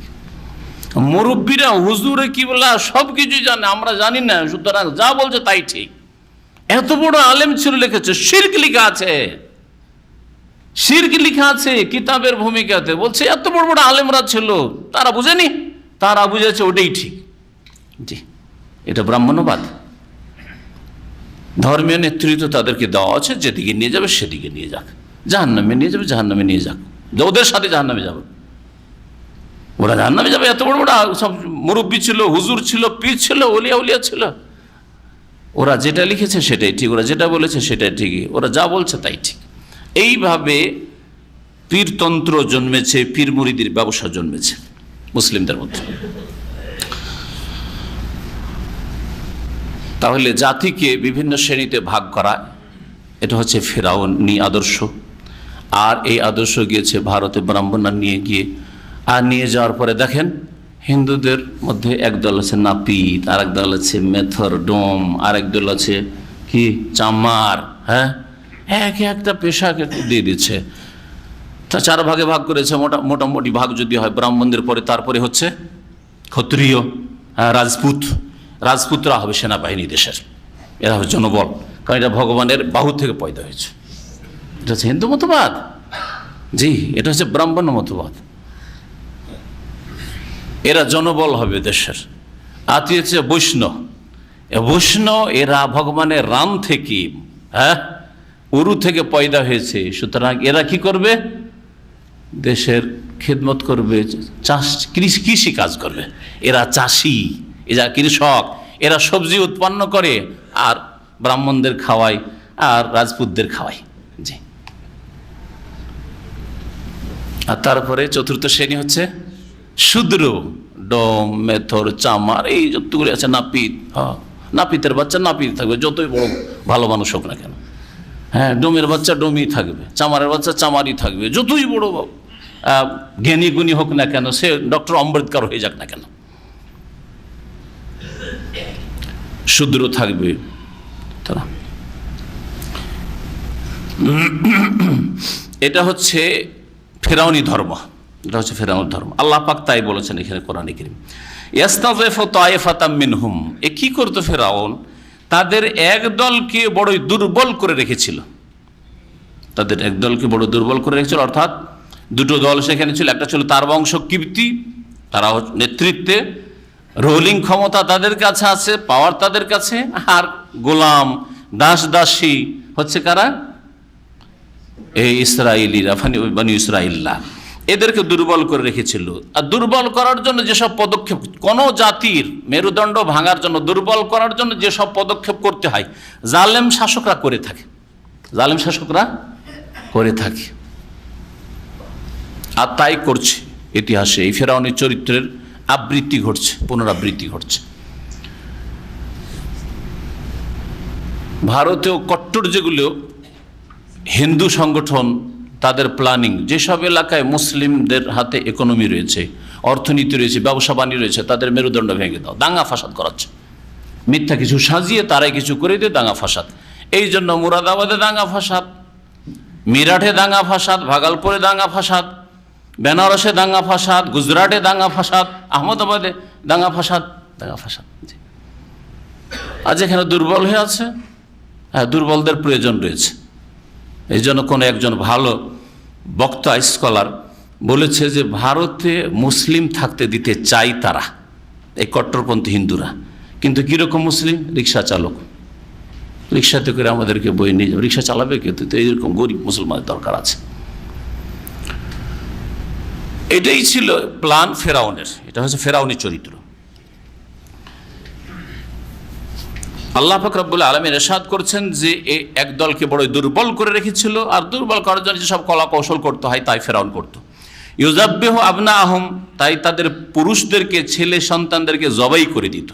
S2: মুরব্বীরা, হুজুরে কি বলা, সবকিছু জানে, আমরা জানি না, সুতরাং যা বলছে তাই ঠিক। এত বড় আলেম ছিল, লিখেছে, শিরক লেখা আছে, শিরক লেখা আছে কিতাবের ভূমিকাতে। বলছে এত বড় বড় আলেমরা ছিল, তারা বুঝেনি, তারা বুঝেছে ওটাই ঠিক। জি, এটা ব্রাহ্মণ্যবাদ। ধর্মীয় নেতৃত্ব তাদেরকে দেওয়া আছে, যেদিকে নিয়ে যাবে সেদিকে নিয়ে যাক, জাহান্নামে নিয়ে যাবে জাহান্নামে নিয়ে যাক, ওদের সাথে জাহান্নামে যাবে, ওরা জাহান্নামে যাবে। এত বড় বড় সব মুরব্বী ছিল, হুজুর ছিল, পীর ছিল, ওলিয়া উলিয়া ছিল, ওরা যেটা লিখেছে সেটাই ঠিক, ওরা যেটা বলেছে সেটাই ঠিকই, ওরা যা বলছে তাই ঠিক। এইভাবে পীরতন্ত্র জন্মেছে, পীর মুরিদির ব্যবসা জন্মেছে মুসলিমদের মধ্যে। তাহলে জাতিকে বিভিন্ন শ্রেণীতে ভাগ করা, এটা হচ্ছে ফেরাউনি আদর্শ। আর এই আদর্শ গিয়েছে ভারতে ব্রাহ্মণরা নিয়ে গিয়ে, আর নিয়ে যাওয়ার পরে দেখেন হিন্দুদের মধ্যে একদল আছে নাপিত, আর একদল আছে মেথর ডোম, আর একদল আছে কি চামার। হ্যাঁ, একটা পেশাকে দিয়ে দিচ্ছে। তা 4 ভাগে ভাগ করেছে, মোটামুটি ভাগ যদি হয় ব্রাহ্মণদের পরে, তারপরে হচ্ছে ক্ষত্রিয়, রাজপুতরা হবে সেনাবাহিনী দেশের, এরা হবে জনবল, কারণ এটা ভগবানের বাহু থেকে পয়দা হয়েছে। এটা হচ্ছে হিন্দু মতবাদ, জি, এটা হচ্ছে ব্রাহ্মণ মতবাদ। এরা জনবল হবে দেশের। আত্মীয় হচ্ছে বৈষ্ণব, এরা ভগবানের রাম থেকে, হ্যাঁ, উরু থেকে পয়দা হয়েছে। সুতরাং এরা কি করবে? দেশের খেদমত করবে, কৃষি কাজ করবে। এরা চাষি, এরা কৃষক, এরা সবজি উৎপন্ন করে আর ব্রাহ্মণদের খাওয়ায় আর রাজপুতদের খাওয়ায়, জি। আর তারপরে 4র্থ শ্রেণী হচ্ছে শূদ্র, ডোম, মেথর, চামার, এই যতগুলি আছে, নাপিত। নাপিতের বাচ্চা নাপিত থাকবে, যতই বড় ভালো মানুষ হোক না কেন। হ্যাঁ, ডোমের বাচ্চা ডোমই থাকবে, চামারের বাচ্চা চামারই থাকবে, যতই বড় জ্ঞানী গুণী হোক না কেন, সে ডক্টর আম্বেদকর হয়ে যাক না কেন, শূদ্র থাকবে তারা। এটা হচ্ছে ফেরাউনি ধর্ম, এটা হচ্ছে ফেরাউনি ধর্ম। আল্লাহ পাক তাই বলেছেন এখানে কোরআনে কারীম, ইয়াস্তাযিফু তায়েফাতাম মিনহুম। এ কি করতো ফেরাউন? তাদের একদলকে বড়ই দুর্বল করে রেখেছিল, তাদের একদলকে বড় দুর্বল করে রেখেছিল। অর্থাৎ 2টো দল সেখানে ছিল, একটা ছিল তার বংশ কিবতি, তারা নেতৃত্বে রোলিং ক্ষমতা তাদের কাছে আছে, পাওয়ার তাদের কাছে, আর গোলাম দাসী হচ্ছে কারা? এই ইসরায়েলিরা, বনি ইসরাইল্লাহ। এদেরকে দুর্বল করে রেখেছিল। আর দুর্বল করার জন্য যেসব পদক্ষেপ, কোন জাতির মেরুদণ্ড ভাঙার জন্য, দুর্বল করার জন্য যেসব পদক্ষেপ করতে হয়, জালেম শাসকরা করে থাকে, জালেম শাসকরা করে থাকে। আর তাই করছে ইতিহাসে। এই ফেরাউনি চরিত্রের আবৃত্তি ঘটছে, পুনরাবৃত্তি ঘটছে। ভারতেও কট্টর যেগুলো হিন্দু সংগঠন, তাদের প্ল্যানিং, যেসব এলাকায় মুসলিমদের হাতে ইকোনমি রয়েছে, অর্থনীতি রয়েছে, ব্যবসা বাণিজ্য রয়েছে, তাদের মেরুদণ্ড ভেঙে দাও, দাঙ্গা ফাসাদ করাচ্ছে। মিথ্যা কিছু সাজিয়ে তারাই কিছু করে দিয়ে দাঙ্গা ফাসাদ। এই জন্য মুরাদাবাদে দাঙ্গা ফাসাদ, মিরাটে দাঙ্গা ফাসাদ, ভাগলপুরে দাঙ্গা ফাসাদ, বেনারসে দাঙ্গা ফাসাদ, গুজরাটে দাঙ্গা ফাসাদ, আহমদাবাদে দাঙ্গা ফাসাদ। আজ এখানে দুর্বল হয়ে আছে, হ্যাঁ, দুর্বলদের প্রয়োজন রয়েছে। এই জন্য কোনো একজন ভালো বক্তা, স্কলার বলেছে যে ভারতে মুসলিম থাকতে দিতে চাই তারা, এই কট্টরপন্থী হিন্দুরা, কিন্তু কীরকম মুসলিম? রিক্সা চালক, রিক্সাতে করে আমাদেরকে বই নিয়ে যাবে, রিক্সা চালাবে কিন্তু তো এইরকম গরিব মুসলমানের দরকার আছে। এটাই ছিল প্ল্যান ফেরাউনের। এটা হচ্ছে ফেরাউনি চরিত্র। আল্লাহ পাক রব্বুল আলামিন ইরশাদ করছেন যে এই একদলকে বড় দুর্বল করে রেখেছিল, আর দুর্বল করার জন্য যেসব কলা কৌশল করতে হয় তাই ফেরাউন করত। ইউযাব্বিহু আবনাআহুম, তাই তাদের পুরুষদেরকে, ছেলে সন্তানদেরকে জবাই করে দিত।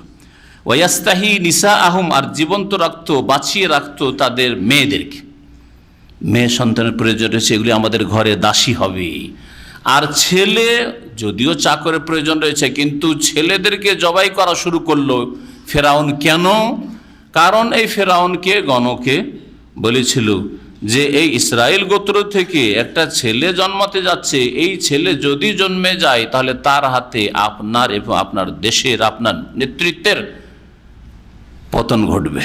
S2: ওয়াইয়াস্তাহি নিসাআহুম, আর জীবন্ত রাখতো, বাঁচিয়ে রাখতো তাদের মেয়েদেরকে। মেয়ে সন্তানের প্রয়োজন রয়েছে, এগুলি আমাদের ঘরে দাসী হবে। আর ছেলে যদিও চাকরের প্রয়োজন রয়েছে, কিন্তু ছেলেদেরকে জবাই করা শুরু করলো ফেরাউন। কেন? কারণ এই ফেরাউনকে গণকে বলেছিল যে এই ইসরায়েল গোত্র থেকে একটা ছেলে জন্মাতে যাচ্ছে, এই ছেলে যদি জন্মে যায় তাহলে তার হাতে আপনার এবং আপনার দেশের, আপনার নেতৃত্বের পতন ঘটবে,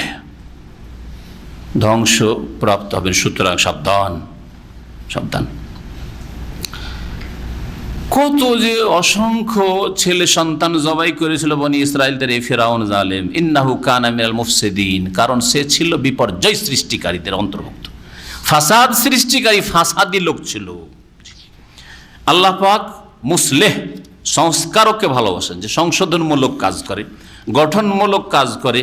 S2: ধ্বংস প্রাপ্ত হবে। সুতরাং সাবধান, সাবধান। কত যে অসংখ্য ছেলে সন্তান জবাই করেছিল বনি ইসরাইলদের এই ফিরআউন জালেম। ইন্নাহু কানা মিনাল মুফসিদিন, কারণ সে ছিল বিপর্যয় সৃষ্টিকারীদের অন্তর্ভুক্ত, ফাসাদ সৃষ্টিকারী, ফাসাদি লোক ছিল। আল্লাহ পাক মুসলেহ, সংস্কারককে ভালোবাসেন, যে সংশোধনমূলক কাজ করে, গঠনমূলক কাজ করে,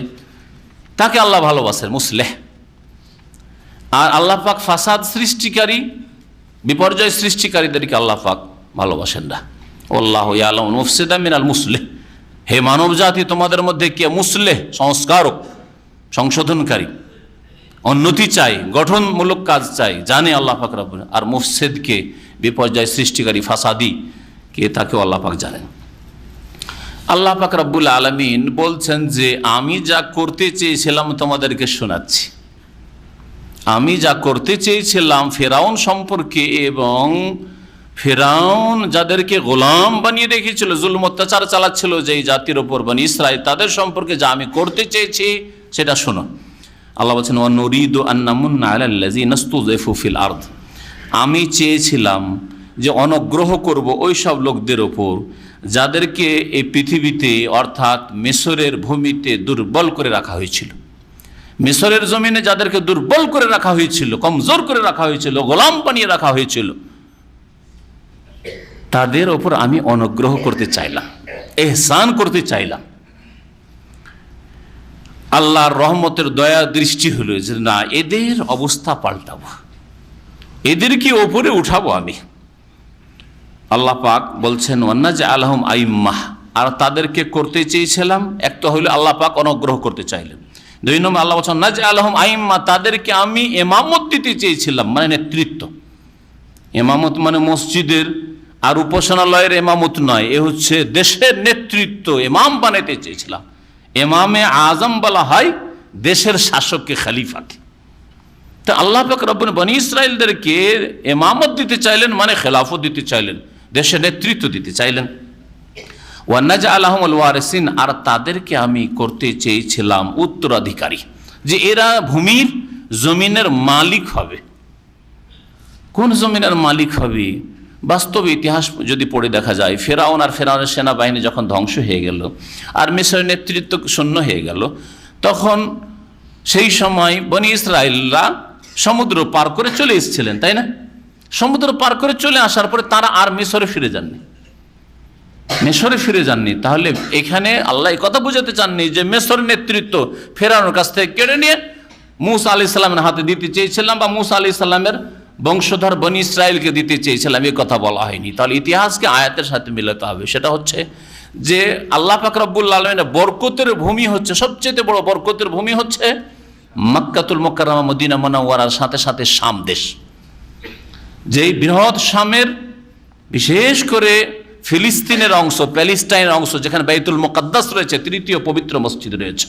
S2: তাকে আল্লাহ ভালোবাসেন, মুসলেহ। আর আল্লাহ পাক ফাসাদ সৃষ্টিকারী, বিপর্যয় সৃষ্টিকারীদেরকে আল্লাহ পাক ভালোবাসেন না। আল্লাহু ইয়ালামুল মুফসিদা মিনাল মুসলিহ, হে মানব জাতি তোমাদের মধ্যে কে মুসলেহ, সংস্কারক, সংশোধনকারী, উন্নতি চাই, গঠনমূলক কাজ চাই, জানে আল্লাহ পাক রব্বুল। আর মুফসিদকে, বিপর্যয় সৃষ্টিকারী, ফাসাদি কে, তাকেও আল্লাহ পাক জানেন। আল্লাহ পাক রব্বুল আলামিন বলছেন যে আমি যা করতে চেয়েছিলাম তোমাদেরকে শোনাচ্ছি। আমি যা করতে চেয়েছিলাম ফেরাউন সম্পর্কে, এবং ফেরাউন যাদেরকে গোলাম বানিয়ে রেখেছিল, জুলম অত্যাচার চালাচ্ছিল যেই জাতির ওপর, বনি ইসরাইল, তাদের সম্পর্কে যা আমি করতে চেয়েছি সেটা শোনো। আল্লাহ বলছেন ওয়া নুরিদু আন নামুন্না আলাল লাযিনা ইসতুযিফু ফিল আরদ, আমি চেয়েছিলাম যে অনুগ্রহ করব ওই সব লোকদের ওপর যাদেরকে এই পৃথিবীতে, অর্থাৎ মিশরের ভূমিতে দুর্বল করে রাখা হয়েছিল। মিশরের জমিনে যাদেরকে দুর্বল করে রাখা হয়েছিল, কমজোর করে রাখা হয়েছিল, গোলাম বানিয়ে রাখা হয়েছিল, তাদের ওপর আমি অনুগ্রহ করতে চাইলাম, এহসান করতে চাইলাম। আল্লাহর রহমতের দয়া দৃষ্টি হলো যে না, এদের অবস্থা পাল্টাবো, এদেরকে ওপরে উঠাবো আমি। আল্লাহ পাক বলছেন ওয়ান্নাজআলহুম আইম্মাহ, আর তাদেরকে করতে চেয়েছিলাম, এক তো হইলো আল্লাহ পাক অনুগ্রহ করতে চাইলেন, দুই নম্বর আল্লাহ বলছেন নাজআলহুম আইম্মাহ, তাদেরকে আমি ইমামত দিতে চেয়েছিলাম, মানে নেতৃত্ব। ইমামত মানে মসজিদের আর উপাসনালয়ের ইমামত নয়, এ হচ্ছে দেশের নেতৃত্ব, ইমাম বানাইতে চেয়েছিলাম। ইমামে আজম বলা হয় দেশের শাসককে, খলিফাকে। তা আল্লাহ পাক রব্বুল বনি ইসরাইলদেরকে ইমামত দিতে চাইলেন, মানে খেলাফত দিতে চাইলেন, দেশের নেতৃত্ব দিতে চাইলেন। ওয়া নাজআলহুমুল ওয়ারিসিন, আর তাদেরকে আমি করতে চেয়েছিলাম উত্তরাধিকারী, যে এরা ভূমির, জমিনের মালিক হবে। কোন জমিনের মালিক হবে? বাস্তব ইতিহাস যদি পড়ে দেখা যায়, ফেরাউন আর ফেরাউনের সেনাবাহিনী যখন ধ্বংস হয়ে গেল, আর মিশরের নেতৃত্ব শূন্য হয়ে গেল, তখন সেই সময় বনি ইসরাইলরা সমুদ্র পার করে চলে এসেছিলেন, তাই না? সমুদ্র পার করে চলে আসার পরে তারা আর মিশরে ফিরে যাননি, মিশরে ফিরে যাননি। তাহলে এখানে আল্লাহ এই কথা বুঝাতে চাননি যে মিশরের নেতৃত্ব ফেরাউনের কাছ থেকে কেড়ে নিয়ে মূসা আলাইহিস সালামের হাতে দিতে চেয়েছিলাম, বা মূসা আলাইহিস সালামের বংশধর বনি ইসরাইলকে দিতে চেয়েছিলাম, এই কথা বলা হয়নি। তাহলে ইতিহাসকে আয়াতের সাথে মিলাতে হবে। সেটা হচ্ছে যে আল্লাহ পাক রব্বুল আলামিনের বরকতের ভূমি হচ্ছে, সবচেয়ে বড় বরকতের ভূমি হচ্ছে মক্কাতুল মুকাররমা, মদিনা মুনাওয়ারার সাথে সাথে শাম দেশ। যেই বৃহৎ শামের, বিশেষ করে ফিলিস্তিনের অংশ, প্যালেস্টাইনের অংশ, যেখানে বাইতুল মুকাদ্দাস রয়েছে, তৃতীয় পবিত্র মসজিদ রয়েছে,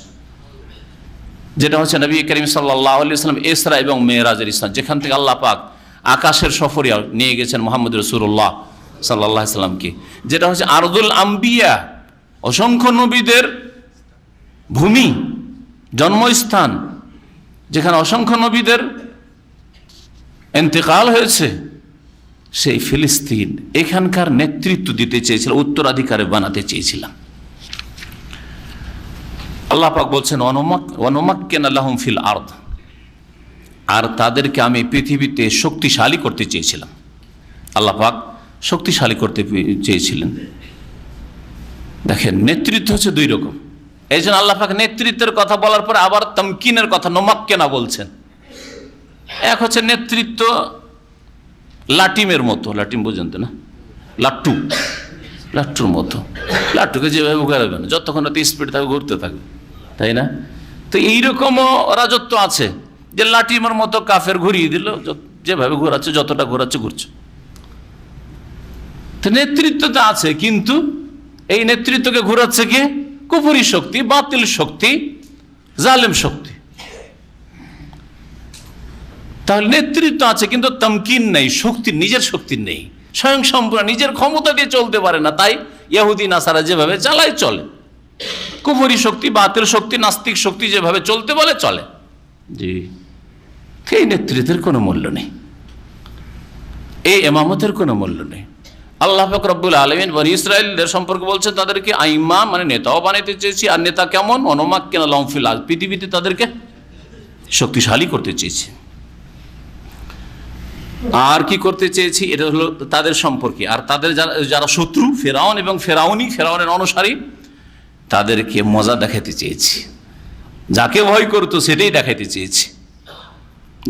S2: যেটা হচ্ছে নবী করিম সাল্লাল্লাহু আলাইহি ওয়াসাল্লাম ইসরা এবং মেরাজের স্থান, যেখান থেকে আল্লাহ পাক আকাশের সফরে নিয়ে গেছেন মুহাম্মদ রাসূলুল্লাহ সাল্লাল্লাহু আলাইহি ওয়াসাল্লামকে, যেটা হচ্ছে আরদুল আম্বিয়া, অসংখ্য নবীদের ভূমি, জন্মস্থান, যেখানে অসংখ্য নবীদের ইন্তেকাল হয়েছে, সেই ফিলিস্তিন, এখানকার নেতৃত্ব দিতে চেয়েছিলাম, উত্তরাধিকারী বানাতে চেয়েছিলাম। আল্লাহ পাক বলছেন ওয়ানুমাক্কিনা লাহুম ফিল আরদ, আর তাদেরকে আমি পৃথিবীতে শক্তিশালী করতে চেয়েছিলাম। আল্লাহ পাক শক্তিশালী করতে চেয়েছিলেন। দেখেন, নেতৃত্ব হচ্ছে দুই রকম। এই জন্য আল্লাহ পাক নেতৃত্বের কথা বলার পর আবার তামকিনের কথা, নোমাক্কেনা বলছেন। এক হচ্ছে নেতৃত্ব লাটিমের মতো, লাটিম বোঝেন তো না, লাট্টুর মতো, লাট্টুকে যেভাবে ঘোরাবেন, যতক্ষণ রাতে স্পিড থাকবে ঘুরতে থাকবে, তাই না? তো এইরকমও রাজত্ব আছে যে লাটিমের মতো কাফের ঘুরিয়ে দিল, যেভাবে ঘোরাচ্ছে, যতটা ঘোরাচ্ছে ঘুরছে। তো নেতৃত্বটা আছে, কিন্তু এই নেতৃত্বকে ঘোরাচ্ছে কে? কুফরি শক্তি, বাতিল শক্তি, জালেম শক্তি। তাহলে নেতৃত্ব আছে কিন্তু তামকিন নেই, শক্তি, নিজের শক্তি নেই, স্বয়ং সম্পূর্ণ নিজের ক্ষমতা দিয়ে চলতে পারে না। তাই ইহুদি নাসারা যেভাবে চালায় চলে, কুফরি শক্তি, বাতিল শক্তি, নাস্তিক শক্তি যেভাবে চলতে বলে চলে। জি, এই নেতৃত্বের কোনো মূল্য নেই, এই ইমামতের কোনো মূল্য নেই। আল্লাহ পাক রব্বুল আলামিন বনি ইসরাইলদের সম্পর্কে বলছে তাদেরকে আইমা মানে নেতাও বানাইতে চেয়েছি। আর নেতা কেমন? অনুমাক্কিনা লাহুম ফিল আরদ, পৃথিবীতে তাদেরকে শক্তিশালী করতে চেয়েছি। আর কি করতে চেয়েছি? এটা হলো তাদের সম্পর্কে। আর তাদের যারা শত্রু ফেরাউন এবং ফেরাউনের অনুসারী, তাদেরকে মজা দেখাতে চেয়েছি। যাকে ভয় করতো সেটাই দেখাতে চেয়েছি,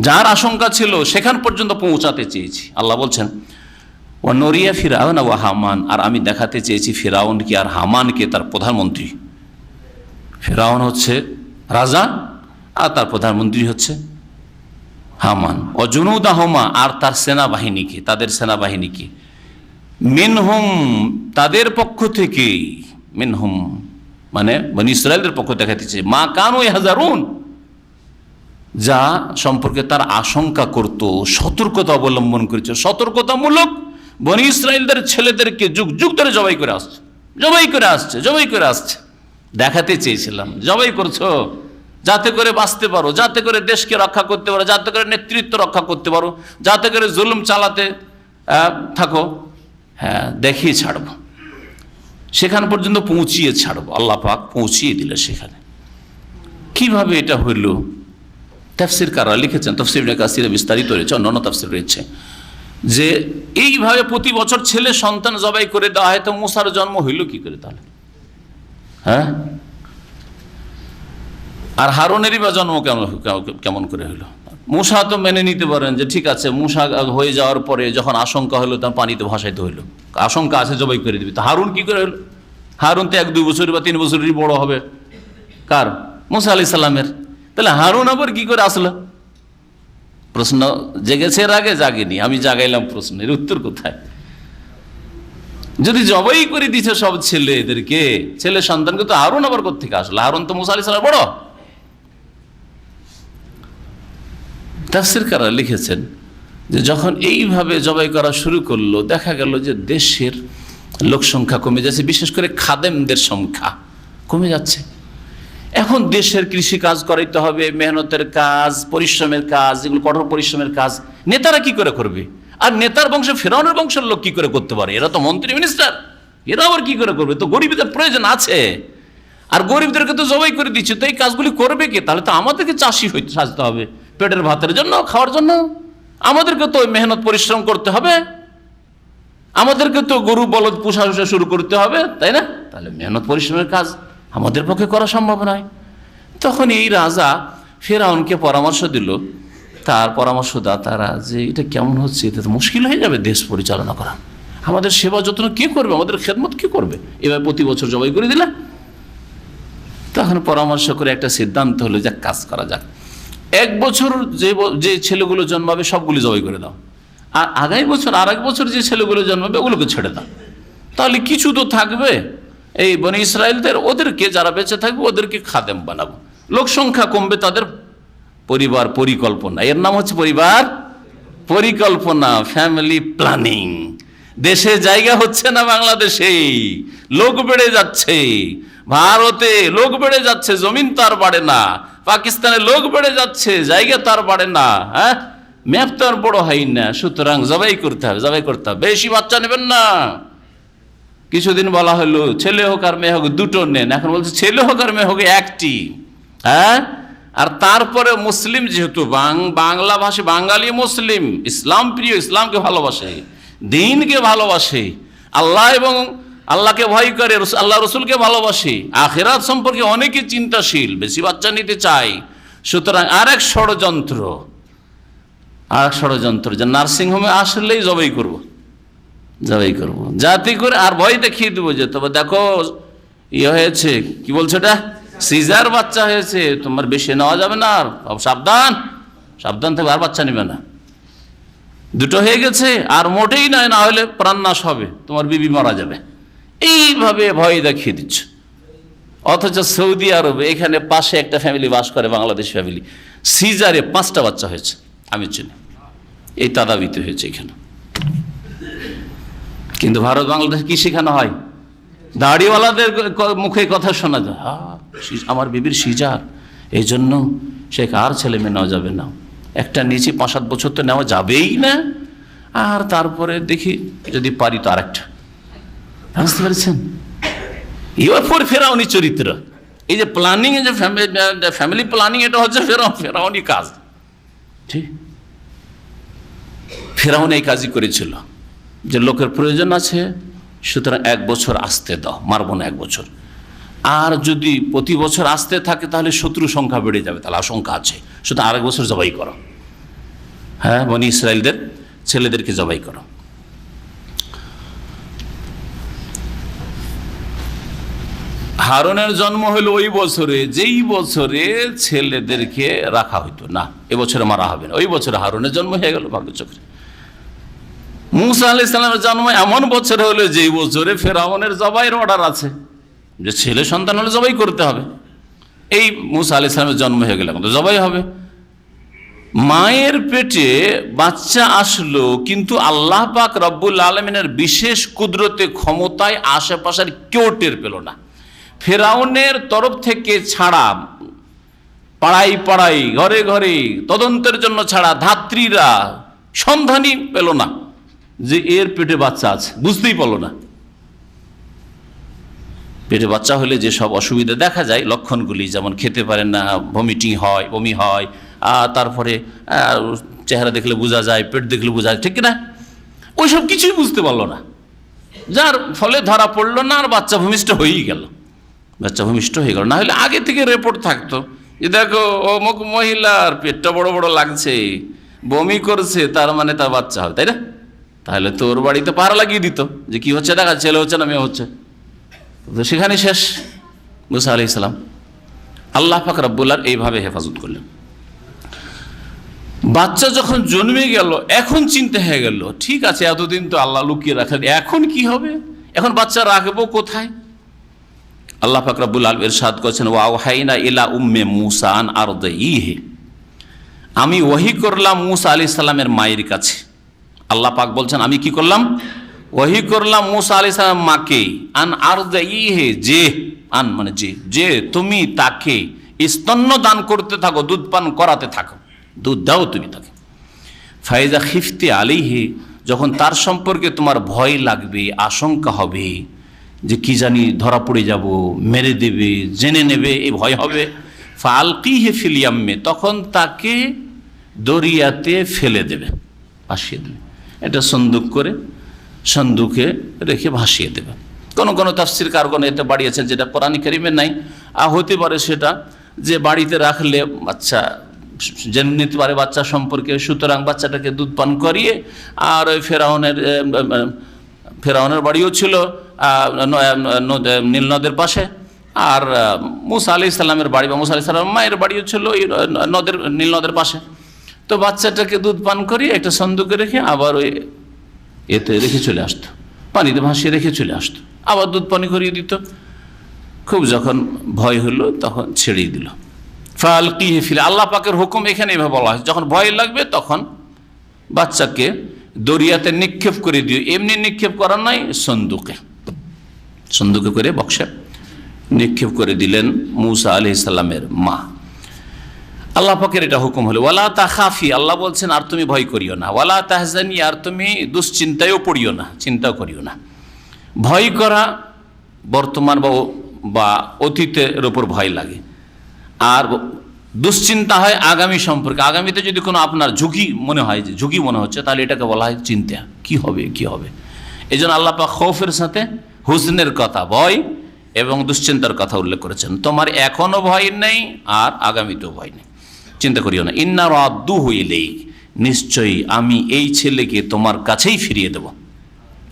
S2: যার আশঙ্কা ছিল সেখান পর্যন্ত পৌঁছাতে চেয়েছি। আল্লাহ বলছেন ওয়ানুরিয়া ফিরআউন ওয়া হামান, আর আমি দেখাতে চেয়েছি ফিরআউনকে আর হামানকে, তার প্রধানমন্ত্রী। ফিরআউন হচ্ছে রাজা আর তার প্রধানমন্ত্রী হচ্ছে হামান। অজুনুদাহুমা, আর তার সেনাবাহিনীকে, তাদের সেনাবাহিনীকে। মিনহুম, তাদের পক্ষ থেকে, মিনহুম মানে বনি ইসরাইলদের পক্ষ দেখাতেছে, মা কানু ইয়াহজারুন, যা সম্পর্কে তার আশঙ্কা করত, সতর্কতা অবলম্বন করেছে। সতর্কতামূলক বনি ইসরাইলদের ছেলেদেরকে যুগ যুগ ধরে জবাই করে আসছে। দেখাতে চেয়েছিলাম জবাই করছো, যাতে করে বাঁচতে পারো, যাতে করে দেশকে রক্ষা করতে পারো, যাতে করে নেতৃত্ব রক্ষা করতে পারো, যাতে করে জুলুম চালাতে থাকো। হ্যাঁ, দেখিয়ে ছাড়বো, সেখান পর্যন্ত পৌঁছিয়ে ছাড়বো। আল্লাহ পাক পৌঁছিয়ে দিলে সেখানে। কিভাবে এটা হইল? তাফসীরকাররা লিখেছেন, তাফসীর ইবনে কাসিরে বিস্তারিত রয়েছে, অন্যান্য তাফসীর রয়েছে, যে এইভাবে প্রতি বছর ছেলে সন্তান জবাই করে দেওয়া হয়, তো মূসার জন্ম হইল কি করে তাহলে? হ্যাঁ, আর হারুনেরই বা জন্ম কেমন করে হইলো? মূসা তো মেনে নিতে পারেন যে ঠিক আছে, মূসা হয়ে যাওয়ার পরে যখন আশঙ্কা হলো তার পানিতে ভাসাইতে হইলো, আশঙ্কা আছে জবাই করে দিবি। তো হারুন কি করে হলো? হারুন তো 1-2 বছর বা 3 বছরেরই বড় হবে। কার? মূসা আলাইহিস সালামের। তাহলে হারুন আবার কি করে আসলো? প্রশ্ন জেগেছে, এর আগে জাগেনি, আমি জাগাইলাম প্রশ্ন, এর উত্তর কোথায়? যদি জবাই করে দিছে সব ছেলেদেরকে, ছেলে সন্তানকে, তো হারুন আবার কোত্থেকে আসলো? হারুন তো মূসা আলাইহিস সালাম বড়। তাফসীরকাররা লিখেছেন যে যখন এইভাবে জবাই করা শুরু করলো, দেখা গেল যে দেশের লোক সংখ্যা কমে যাচ্ছে, বিশেষ করে খাদেমদের সংখ্যা কমে যাচ্ছে। এখন দেশের কৃষি কাজ করাইতে হবে, মেহনতের কাজ, পরিশ্রমের কাজ, যেগুলো কঠোর পরিশ্রমের কাজ নেতারা কি করে করবে? আর নেতার বংশ ফেরাউনের বংশের লোক কি করে করতে পারে? এরা তো মন্ত্রী মিনিস্টার, এরা আবার কি করে করবে? তো গরিবদের প্রয়োজন আছে, আর গরিবদেরকে তো জবাই করে দিচ্ছে, তো এই কাজগুলি করবে কে? তাহলে তো আমাদেরকে চাষি হইতে সাজতে হবে, পেটের ভাতের জন্য, খাওয়ার জন্য। আমাদেরকে তো মেহনত পরিশ্রম করতে হবে, আমাদেরকে তো গরু বলদ পোষা শুরু করতে হবে, তাই না? তাহলে মেহনত পরিশ্রমের কাজ আমাদের পক্ষে করা সম্ভব নয়। তখন এই রাজা ফেরাউনকে পরামর্শ দিল, তার পরামর্শদাতারা, যে এটা কেমন হচ্ছে, এটা তো মুশকিল হয়ে যাবে দেশ পরিচালনা করা, আমাদের সেবা যত্ন কে করবে, আমাদের খেদমত কে করবে, এবার প্রতি বছর জবাই করে দিলে। তখন পরামর্শ করে একটা সিদ্ধান্ত হলো, যে কাজ করা যাক, 1 বছর যে ছেলেগুলো জন্মাবে সবগুলো জবাই করে দাও, আর আগামী বছর আর 1 বছর যে ছেলেগুলো জন্মাবে ওগুলোকে ছেড়ে দাও। তাহলে কিছু তো থাকবে এই বনি ইসরাইলদের, ওদেরকে যারা বেঁচে থাকবে ওদেরকে খাদেম বানাবো, লোক সংখ্যা কমবে, তাদের পরিবার পরিকল্পনা, এর নাম হচ্ছে পরিবার পরিকল্পনা, ফ্যামিলি প্ল্যানিং। দেশে জায়গা হচ্ছে না, বাংলাদেশে লোক বেড়ে যাচ্ছে, ভারতে লোক বেড়ে যাচ্ছে, জমিন তো আর বাড়ে না, পাকিস্তানে লোক বেড়ে যাচ্ছে, জায়গা তো আর বাড়ে না, হ্যাঁ, ম্যাপ তো আর বড় হয় না। সুতরাং জবাই করতে হবে, বেশি বাচ্চা নেবেন না। কিছুদিন বলা হলো ছেলে হোক আর মেয়ে হোক দুটো নেন, এখন বলছে ছেলে হোক আর মেয়ে হোক একটি। হ্যাঁ, আর তারপরে মুসলিম, যেহেতু বাংলা ভাষী, বাঙালি মুসলিম, ইসলাম প্রিয়, ইসলামকে ভালোবাসে, দ্বীনকে ভালোবাসে, আল্লাহ এবং আল্লাহকে ভয় করে, আল্লাহ রসুলকে ভালোবাসে, আখিরাত সম্পর্কে অনেকে চিন্তাশীল, বেশি বাচ্চা নিতে চায়। সুতরাং আরেক ষড়যন্ত্র, যে নার্সিংহোমে আসলেই জবাই করব, যাতে করে আর ভয় দেখিয়ে দেবো, যে তবে দেখো ইয়ে হয়েছে, কি বলছো এটা, সিজার বাচ্চা হয়েছে, তোমার বেশি নেওয়া যাবে না, আর সাবধান থেকে আর বাচ্চা নেবে না, 2 হয়ে গেছে, আর মোটেই নয়, না হলে প্রাণনাশ হবে, তোমার বিবি মারা যাবে। এইভাবে ভয় দেখিয়ে দিচ্ছে। অথচ সৌদি আরবে, এখানে পাশে একটা ফ্যামিলি বাস করে, বাংলাদেশ ফ্যামিলি, সিজারে 5টা বাচ্চা হয়েছে, আমি চিনি, এই তাদাবিতে হয়েছে এখানে। কিন্তু ভারত বাংলাদেশ কি শেখানো হয়? দাড়িওয়ালাদের মুখে কথা শোনা যায়, আমার বিবির সিজার, এই জন্য সে কার ছেলে মেয়ে নেওয়া যাবে না, একটা নিচে 5-7 বছর তো নেওয়া যাবেই না। আর তারপরে দেখি যদি পারি তো আরেকটা। বুঝতে পেরেছেন? এবার ফেরাউনি চরিত্র, এই যে প্ল্যানিং, এই যে ফ্যামিলি প্ল্যানিং, এটা হচ্ছে ফেরাউনি কাজ। ঠিক, ফেরাউন এই কাজই করেছিল যে লোকের প্রয়োজন আছে, সুতরাং 1 বছর আসতে দাও, মারবো না 1 বছর। আর যদি প্রতি বছর আসতে থাকে তাহলে শত্রু সংখ্যা বেড়ে যাবে, তাহলে আশঙ্কা আছে, সুতরাং আরেক বছর জবাই করো। হ্যাঁ, বনি ইসরায়েলদের ছেলেদেরকে জবাই করো। হারুনের জন্ম হলো ওই বছরে, যেই বছরে ছেলেদেরকে রাখা হইতো না, এবছরে মারা হবে না, ওই বছরে হারুনের জন্ম হয়ে গেল ভাগ্যচক্রে। মুসা আলাইহিস সালামের জন্ম এমন বছরে হলো যেই বছরে ফেরাউনের জবাইয়ের অর্ডার আছে, যে ছেলে সন্তান হলে জবাই করতে হবে। এই মুসা আলাইহিস সালামের জন্ম হয়ে গেল, এখন তো জবাই হবে। মায়ের পেটে বাচ্চা আসলো, কিন্তু আল্লাহ পাক রব্বুল আলামিনের বিশেষ কুদরতে ক্ষমতায় আশেপাশের কেউ টের পেল না। ফেরাউনের তরফ থেকে ছাড়া, পাড়াই পাড়াই, ঘরে ঘরে তদন্তের জন্য ছাড়া ধাত্রীরা সন্ধানই পেল না যে এর পেটে বাচ্চা আছে, বুঝতেই পারল না। পেটে বাচ্চা হলে যে সব অসুবিধা দেখা যায়, লক্ষণগুলি যেমন খেতে পারেন না, বমি হয়, আর তারপরে চেহারা দেখলে বোঝা যায়, পেট দেখলে বোঝা যায়, ঠিক না? ওই সব কিছুই বুঝতে পারলো না, যার ফলে ধরা পড়লো না, আর বাচ্চা ভূমিষ্ঠ হয়েই গেল। না হলে আগে থেকে রিপোর্ট থাকতো যে দেখো অমুক মহিলার পেটটা বড় বড় লাগছে, বমি করছে, তার মানে তার বাচ্চা হবে, তাই না? তাহলে তোর বাড়িতে পাহারা লাগিয়ে দিত যে কি হচ্ছে দেখা, ছেলে হচ্ছে না মেয়ে হচ্ছে। তো সেখানে শেষ মুসা আলাইহিস সালাম। আল্লাহ পাক রব্বুল আলামিন এইভাবে হেফাজত করলেন। বাচ্চা যখন জন্মে গেল, এখন চিন্তা হয়ে গেল, ঠিক আছে এতদিন তো আল্লাহ লুকিয়ে রাখলেন, এখন কি হবে, এখন বাচ্চা রাখবো কোথায়? আল্লাহ পাক রব্বুল আলামিন ইরশাদ করেছেন, ওয়া আওহাইনা ইলা উম্মে মুসা আন আরদিহি, আমি ওহী করলাম মুসা আলাইহিস সালামের মায়ের কাছে। আল্লাহ পাক বলছেন আমি কি করলাম? ওহী করলাম মুসা আলাইহিস সালাম মাকে, আন আরদিহি, যে আন মানে যে তুমি তাকে স্তন্য দান করতে থাকো, দুধ পান করাতে থাকো, দুধ দাও তুমি তাকে। ফাইজা খিফতি আলাইহি, যখন তার সম্পর্কে তোমার ভয় লাগবে, আশঙ্কা হবে যে কি জানি ধরা পড়ে যাব, মেরে দেবে, জেনে নেবে, এই ভয় হবে। ফালকিহি ফিল ইয়াম্মি, তখন তাকে দরিয়াতে ফেলে দেবে, ভাসিয়ে দেবে। এটা সন্দুকে রেখে ভাসিয়ে দেবে। কোন কোন তাফসীর কারগণ এটা বাড়িয়েছেন, যেটা কোরআন কারীমে নাই। হতে পারে সেটা যে বাড়িতে রাখলে বাচ্চা জেনে নিতে পারে বাচ্চা সম্পর্কে, সুতরাং বাচ্চাটাকে দুধ পান করিয়ে, আর ওই ফেরাউনের বাড়িও ছিল নীল নদের পাশে, আর মুসা আলাইহিস সালামের বাড়ি বা মুসা আলাইহিস সালামের মায়ের বাড়িও ছিল ওই নীল নদের পাশে। তো বাচ্চাটাকে দুধ পান করিয়ে একটা সন্দুকে রেখে আবার ওই এতে রেখে চলে আসতো, পানিতে ভাসিয়ে রেখে চলে আসতো, আবার দুধ পানি করিয়ে দিত। খুব যখন ভয় হলো তখন ছেড়েই দিল। ফালকিহি ফিল, আল্লাহ পাকের হুকুম এখানে এভাবে বলা হয়, যখন ভয় লাগবে তখন বাচ্চাকে দরিয়াতে নিক্ষেপ করে দিও। এমনি নিক্ষেপ করার নাই, সন্দুকে করে বক্সে নিক্ষেপ করে দিলেন মুসা আলাইহিস সালামের মা। আল্লাহ পাকের এটা হুকুম হলো। ওয়ালা তাখাফি, আল্লাহ বলছেন আর তুমি ভয় করিও না। ওয়ালা তাহজানি, আর তুমি দুশ্চিন্তায়ও পড়িও না, চিন্তাও করিও না। ভয় করা বর্তমান বা অতীতের উপর ভয় লাগে, আর দুশ্চিন্তা হয় আগামী সম্পর্কে। আগামীতে যদি কোনো আপনার ঝুঁকি মনে হয়, যে ঝুঁকি মনে হচ্ছে, তাহলে এটাকে বলা হয় চিন্তা, কি হবে। এই জন্য আল্লাহ পাক খৌফের সাথে হুজনের কথা, ভয় এবং দুশ্চিন্তার কথা উল্লেখ করেছেন। তোমার এখনো ভয় নেই আর আগামীতেও ভয় নেই, চিন্তা করিও না। ইন্না রাদ্দুহু ইলাইক, নিশ্চয়ই আমি এই ছেলেকে তোমার কাছেই ফিরিয়ে দেব।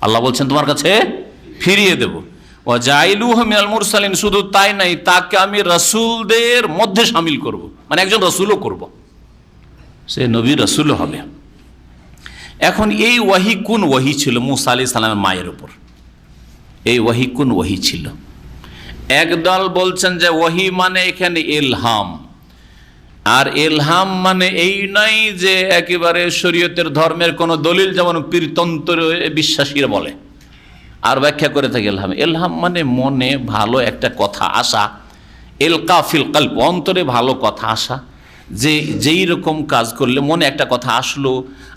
S2: আল্লাহ বলছেন তোমার কাছে ফিরিয়ে দেব। ওয়া জাইলুহু মিনাল মুরসালিন, শুধু তাই নাই, তাকে আমি রাসূলদের মধ্যে শামিল করব, মানে একজন রাসূলও করব, সে নবী রাসূলও হবে। এখন এই ওয়াহি কোন ওয়াহি ছিল মুসা আলাইহিস সালামের মায়ের উপর? এই ওয়াহি কোন ওয়াহি ছিল? একদল বলছেন যে ওয়াহি মানে এখানে ইলহাম, আর ইলহাম মানে এই নয় যে একেবারে শরীয়তের ধর্মের কোনো দলিল, যেমন পীরতন্ত্র বিশ্বাসীরা বলে। আর ব্যাখ্যা করে থাকে ইলহাম মানে মনে ভালো একটা কথা আসা, ইলকা ফিল কলব, অন্তরে ভালো কথা আসা, যে যেই রকম কাজ করলে মনে একটা কথা আসলো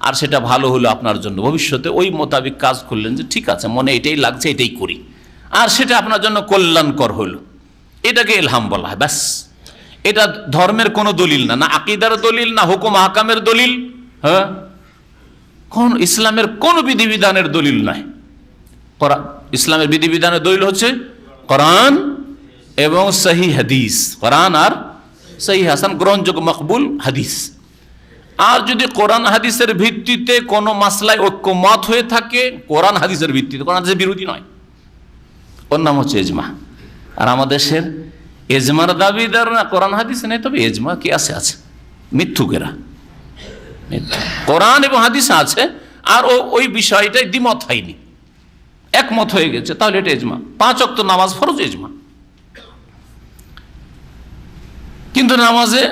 S2: আর সেটা ভালো হলো আপনার জন্য, ভবিষ্যতে ওই মোতাবিক কাজ করলেন যে ঠিক আছে মনে এটাই লাগছে এটাই করি, আর সেটা আপনার জন্য কল্যাণকর হলো, এটাকে ইলহাম বলা হয়। ব্যাস, এটা ধর্মের কোনো দলিল না, না আকীদার দলিল, না হুকুম আহকামের দলিল, হ্যাঁ, কোন ইসলামের কোন বিধিবিধানের দলিল নাই। ইসলামের বিধিবিধানের দলিল হচ্ছে কোরআন এবং সহিহ হাদিস, কোরআন আর সহিহ হাসান গ্রহণযোগ্য মকবুল হাদিস। আর যদি কোরআন হাদিসের ভিত্তিতে কোনো মাসলায় ঐক্যমত হয়ে থাকে, কোরআন হাদিসের ভিত্তিতে, কোরআন হাদিসের বিরোধী নয়, ওর নাম হচ্ছে এজমা। আর আমাদের দেশের এজমার দাবিদার না কোরআন হাদিস নেই, তবে এজমা কি আছে মিথ্যুকেরা। কোরআন এবং হাদিস আছে আর ওই বিষয়টাই দ্বিমত হয়নি, একমত হয়ে গেছে, তাহলে এটা এজমা। 5 ওয়াক্ত নামাজ ফরজ, এজমা। কিন্তু নামাজে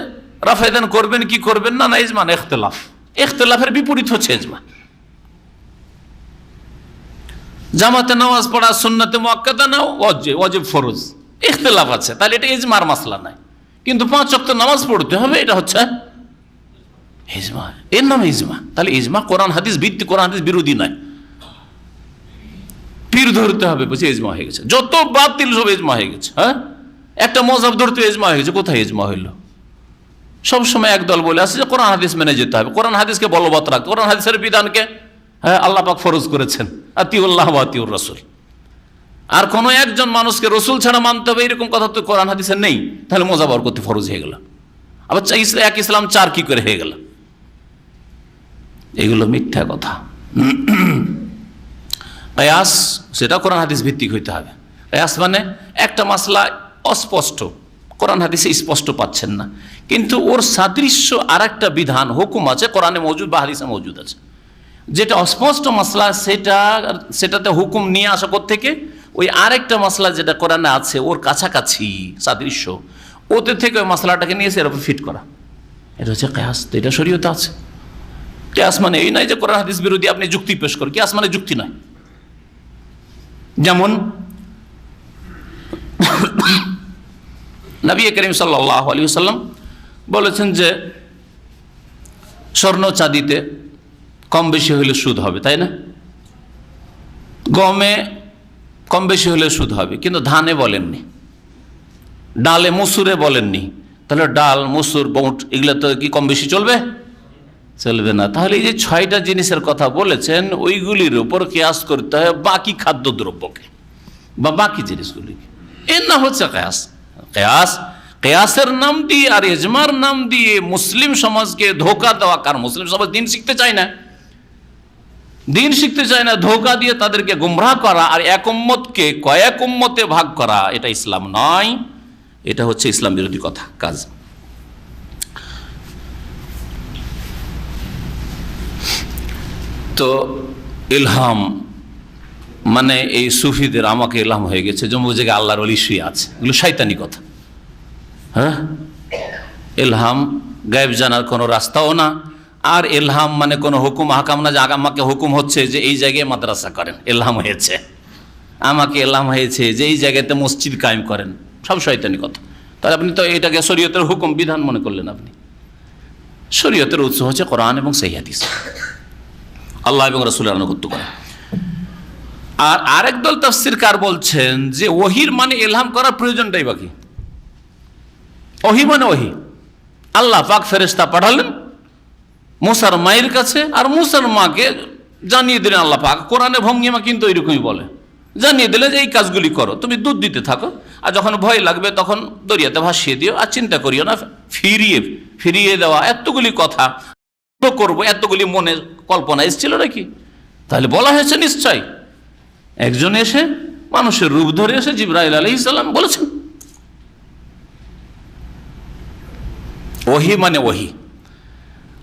S2: রাফায়দান করবেন কি করবেন না, না এজমা না, ইখতিলাফ। ইখতিলাফের বিপরীত হচ্ছে এজমা। জামাতে নামাজ পড়া সুন্নতে মুআক্কাদা না ওয়াজিব ফরজ, ইখতিলাফ আছে, তাহলে এটা ইজমার মাসলা নাই। কিন্তু 5 ওয়াক্ত নামাজ পড়তে হবে, এটা হচ্ছে ইজমা, এর নাম ইজমা। তাহলে ইজমা কোরআন হাদিস ভিত্তি, কোরআন হাদিস বিরোধী নয়, পীর ধরতে হবে, বুঝি ইজমা হয়ে গেছে। যত বাতিল সব ইজমা হয়ে গেছে। হ্যাঁ, একটা মযহাব ধরতে ইজমা হয়ে গেছে, কোথায় ইজমা হইল? সবসময় একদল বলে আসছে যে কোরআন হাদিস মেনে যেতে হবে, কোরআন হাদিসকে বলবৎ রাখতে, কোরআন হাদিসের বিধানকে আল্লাহ পাক ফরজ করেছেন, আতিউল্লাহ ওয়া আতিউর রাসূল। আর কোন একজন মানুষকে রসুল ছাড়া মানতে হবে এরকম কথা তো কোরআন হাদিসে নেই, তাহলে মযহাব করতে ফরজ হয়ে গেল। আবার এক ইসলাম 4 কি করে হয়ে গেল? এগুলো মিথ্যা কথা। কিয়াস সেটা কোরআন হাদিস ভিত্তিক হইতে হবে। কিয়াস মানে একটা মাসলা অস্পষ্ট, কোরআন হাদিসে স্পষ্ট পাচ্ছেন না, কিন্তু ওর সাদৃশ্য আর একটা বিধান হুকুম আছে, কোরআনে মজুদ বা হাদিসে মজুদ আছে, যেটা অস্পষ্ট মাসলা সেটাতে হুকুম নিয়ে আসা থেকে ওই আরেকটা মাসলা যেটা কোরআনে আছে ওর কাছাকাছি সাদৃশ্য, ওতে থেকে ওই মাসলাটাকে নিয়ে এর উপর ফিট করা, এটা হচ্ছে কিয়াস। তো এটা শরীয়তে আছে। কিয়াস মানে এই নয় যে কোরআন হাদিস বিরোধী আপনি যুক্তি পেশ করেন, কিয়াস মানে যুক্তি নয়। যেমন নবী করিম সাল্লাল্লাহু আলাইহি ওয়াসাল্লাম বলেছেন যে স্বর্ণ চাঁদিতে কম বেশি হলে সুদ হবে, তাই না? গমে কম বেশি হলে সুদ হবে, কিন্তু ধানে বলেননি, ডালে মুসুরে বলেননি। তাহলে ডাল, মুসুর, বুট এগুলো তো কি কম বেশি চলবে? চলবে না। তাহলে এই যে 6টা জিনিসের কথা বলেছেন ওইগুলির উপর কিয়াস করতে হয় বাকি খাদ্যদ্রব্যকে বা বাকি জিনিসগুলিকে, এর নাম হচ্ছে কিয়াস। কিয়াসের নাম দিয়ে আর ইজমার নাম দিয়ে মুসলিম সমাজকে ধোঁকা দেওয়া, কারণ মুসলিম সমাজ দিন শিখতে চায় না, ধোঁকা দিয়ে তাদেরকে গুমরাহ করা আর এক উম্মতকে কয়েক উম্মতে ভাগ করা, এটা ইসলাম নয়, এটা হচ্ছে ইসলাম বিরোধী কথা কাজ। তো ইলহাম মানে এই সুফিদের আমাকে ইলহাম হয়ে গেছে, জম্মু জায়গায় আল্লাহর ওলি শুয়ে আছে, এগুলো শয়তানি কথা। হ্যাঁ, ইলহাম গায়েব জানার কোনো রাস্তাও না, আর ইলহাম মানে কোনো হুকুম হাকাম না যে আমাকে হুকুম হচ্ছে যে এই জায়গায় মাদ্রাসা করেন, ইলহাম হয়েছে আমাকে, ইলহাম হয়েছে যে এই জায়গাতে মসজিদ কায়েম করেন, সব শয়তানি কথা। তাহলে আপনি তো এটাকে শরীয়তের হুকুম বিধান মনে করলেন। আপনি শরীয়তের উৎস হচ্ছে কোরআন এবং সহিহ হাদিস, আল্লাহ এবং রাসূলের আনুগত্য করা। আর আরেক দল তাফসীরকার বলছেন যে ওহির মানে ইলহাম করার প্রয়োজনটাই বাকি। ওহি মানে ওহি, আল্লাহ পাক ফেরেশতা পাঠালেন মুসার মায়ের কাছে, আর মুসার মাকে জানিয়ে দিলেন আল্লাহ পাক। কোরআনে ভঙ্গিমা কিন্তু এরকমই বলে, জানিয়ে দিলে যে এই কাজগুলি করো, তুমি দুধ দিতে থাকো, আর যখন ভয় লাগবে তখন দরিয়াতে ভাসিয়ে দিও, আর চিন্তা করিও না, ফিরিয়ে দেওয়া, এতগুলি কথা করবো, এতগুলি মনে কল্পনা এসেছিল নাকি? তাহলে বলা হয়েছে নিশ্চয়। একজন এসে মানুষের রূপ ধরে এসে জিবরাইল আলাইহিস সালাম বলেছেন। ওহি মানে ওহি।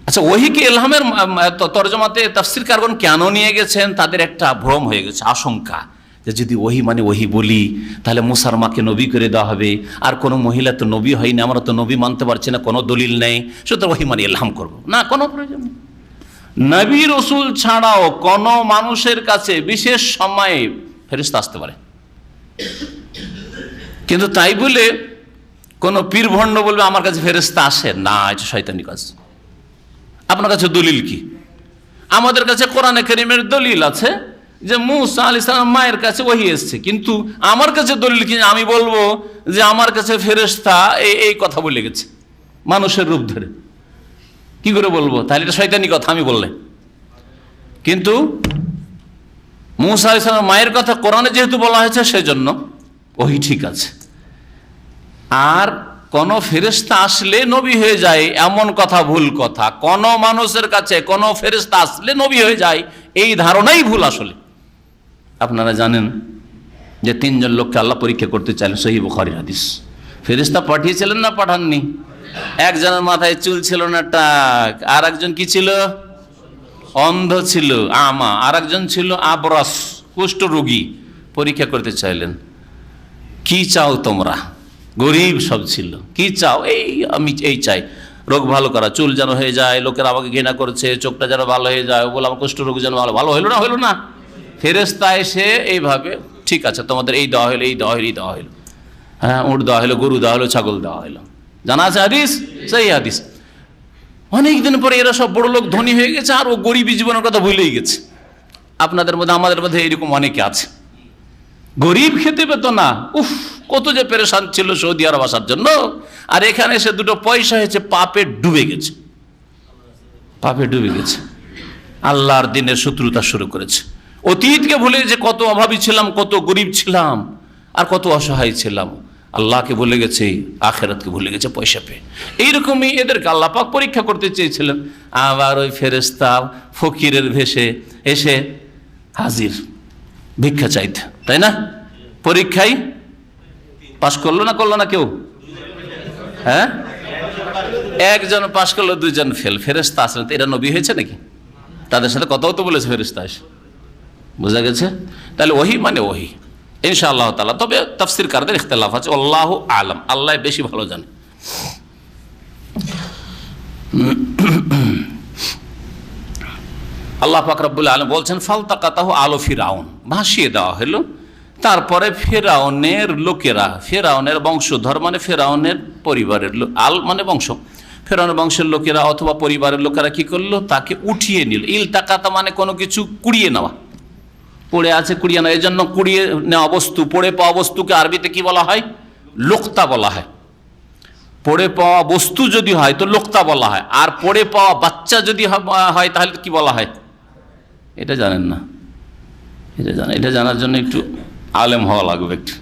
S2: আচ্ছা, ওহিকে ইলহামের তরজমাতে তাফসীরকারগণ কেন নিয়ে গেছেন? তাদের একটা ভ্রম হয়ে গেছে, আশঙ্কা যে যদি ওহি মানে ওহি বলি তাহলে মুসার মাকে নবী করে দেওয়া হবে, আর কোনো মহিলা তো নবী হয়নি, আমরা তো নবী মানতে পারছি না, কোনো দলিল নেই, সুতরাং ওহি মানে ইলহাম করবো না, কোনো প্রয়োজন নেই। নবী রসুল ছাড়াও কোনো মানুষের কাছে বিশেষ সময়ে ফেরেশতা আসতে পারে, কিন্তু তাই বলে কোন পীর ভণ্ড বলবে আমার কাছে ফেরেশতা আসে না, এটা শয়তানি কাজ। আপনার কাছে দলিল কি? আমাদের কাছে কোরআনে কারীমের দলিল আছে যে মূসা আলাইহিস সালাম মায়ের কাছে ওহী এসেছে, কিন্তু আমার কাছে দলিল কি আমি বলবো যে আমার কাছে ফেরেশতা এই কথা বলে গেছে মানুষের রূপ ধরে? কি করে বলবো? তাহলে এটা শয়তানি কথা আমি বললে। কিন্তু মূসা আলাইহিস সালাম মায়ের কথা কোরআনে যেহেতু বলা হয়েছে সেজন্য ওহী ঠিক আছে। আর কোন ফেরেশতা আসলে নবী হয়ে যায় এমন কথা ভুল কথা। কোন মানুষের কাছে কোন ফেরেশতা আসলে নবী হয়ে যায় এই ধারণাই ভুল। আসলে আপনারা জানেন যে 3 জন লোককে আল্লাহ পরীক্ষা করতে চাইলেন, সহিহ বুখারী হাদিস। ফেরেশতা পাঠিয়েছিলেন না পাঠাননি? একজনের মাথায় চুল ছিল না টাক, আর একজন কি ছিল? অন্ধ ছিল, আমা। আর একজন ছিল আবরাস, কুষ্ঠরোগী। পরীক্ষা করতে চাইলেন, কি চাও তোমরা? গরিব সব ছিল, কি চাও? আমি এই চাই, রোগ ভালো করা, চুল যেন হয়ে যায়, লোকেরা আমাকে ঘৃণা করছে, চোখটা যেন ভালো হয়ে যায়, বলে আমার কুষ্ঠরোগ যেন ভালো হইলো না। ফেরেশতা এসে এইভাবে, ঠিক আছে তোমাদের এই দেওয়া হইলো, এই দেওয়া হইলো, এই দেওয়া হইলো, হ্যাঁ উট দেওয়া হইলো, গরু দেওয়া হইলো, ছাগল দেওয়া হইলো। জানা আছে হাদিস, সেই হাদিস। অনেকদিন পরে এরা সব বড় লোক ধনী হয়ে গেছে, আর ও গরিবী জীবনের কথা ভুলেই গেছে। আপনাদের মধ্যে আমাদের মধ্যে এরকম অনেকে আছে, গরিব খেতে পেত না, উফ কত যে পেরেশান ছিল সৌদি আরব আসার জন্য, আর এখানে এসে 2 পয়সা হয়েছে, পাপে ডুবে গেছে। আল্লাহর দিনের শত্রুতা শুরু করেছে। অতীতকে ভুলে যে কত অভাবী ছিলাম, কত গরিব ছিলাম, আর কত অসহায় ছিলাম। আল্লাহকে ভুলে গেছে, আখেরাতকে ভুলে গেছে পয়সা পেয়ে। এইরকমই এদেরকে আল্লাহ পাক পরীক্ষা করতে চেয়েছিলেন। আবার ওই ফেরেশতা ফকিরের ভেষে এসে হাজির ভিক্ষা চাইতে, তাই না? পরীক্ষায় পাশ করলো না কেউ? হ্যাঁ, একজন পাশ করলো, 2 জন ফেল। ফেরেশতা আসলেন, এরা নবী হয়েছে নাকি? তাদের সাথে কথাও তো বলেছে ফেরেশতা এসে, বোঝা গেছে? তাহলে ওহী মানে ওহী ইনশাআল্লাহ তাআলা। তবে তাফসীরকারদের ইখতিলাফ আছে, আল্লাহু আলাম, আল্লাহ বেশি ভালো জানে। আল্লাহ পাক রব্বুল আলামিন বলছেন ফালতাকাতাহু আলু ফিরাউন, ভাসিয়ে দেওয়া হলো। তারপরে ফেরাউনের লোকেরা, ফেরাউনের বংশধর মানে ফেরাউনের পরিবারের লোক, আল মানে বংশ, ফেরাউনের বংশের লোকেরা অথবা পরিবারের লোকেরা কি করলো? তাকে উঠিয়ে নিল। ইলতাকাতা মানে কোনো কিছু কুড়িয়ে নেওয়া, পড়ে আছে কুড়িয়ে নেওয়া। এই জন্য কুড়িয়ে নেওয়া বস্তু, পড়ে পাওয়া বস্তুকে আরবিতে কি বলা হয়? লোক্তা বলা হয়। পড়ে পাওয়া বস্তু যদি হয় তো লোক্তা বলা হয়, আর পড়ে পাওয়া বাচ্চা যদি হয় তাহলে কি বলা হয়? এটা জানেন না? এটা জানার জন্য একটু আলেম হওয়া লাগবে, একটু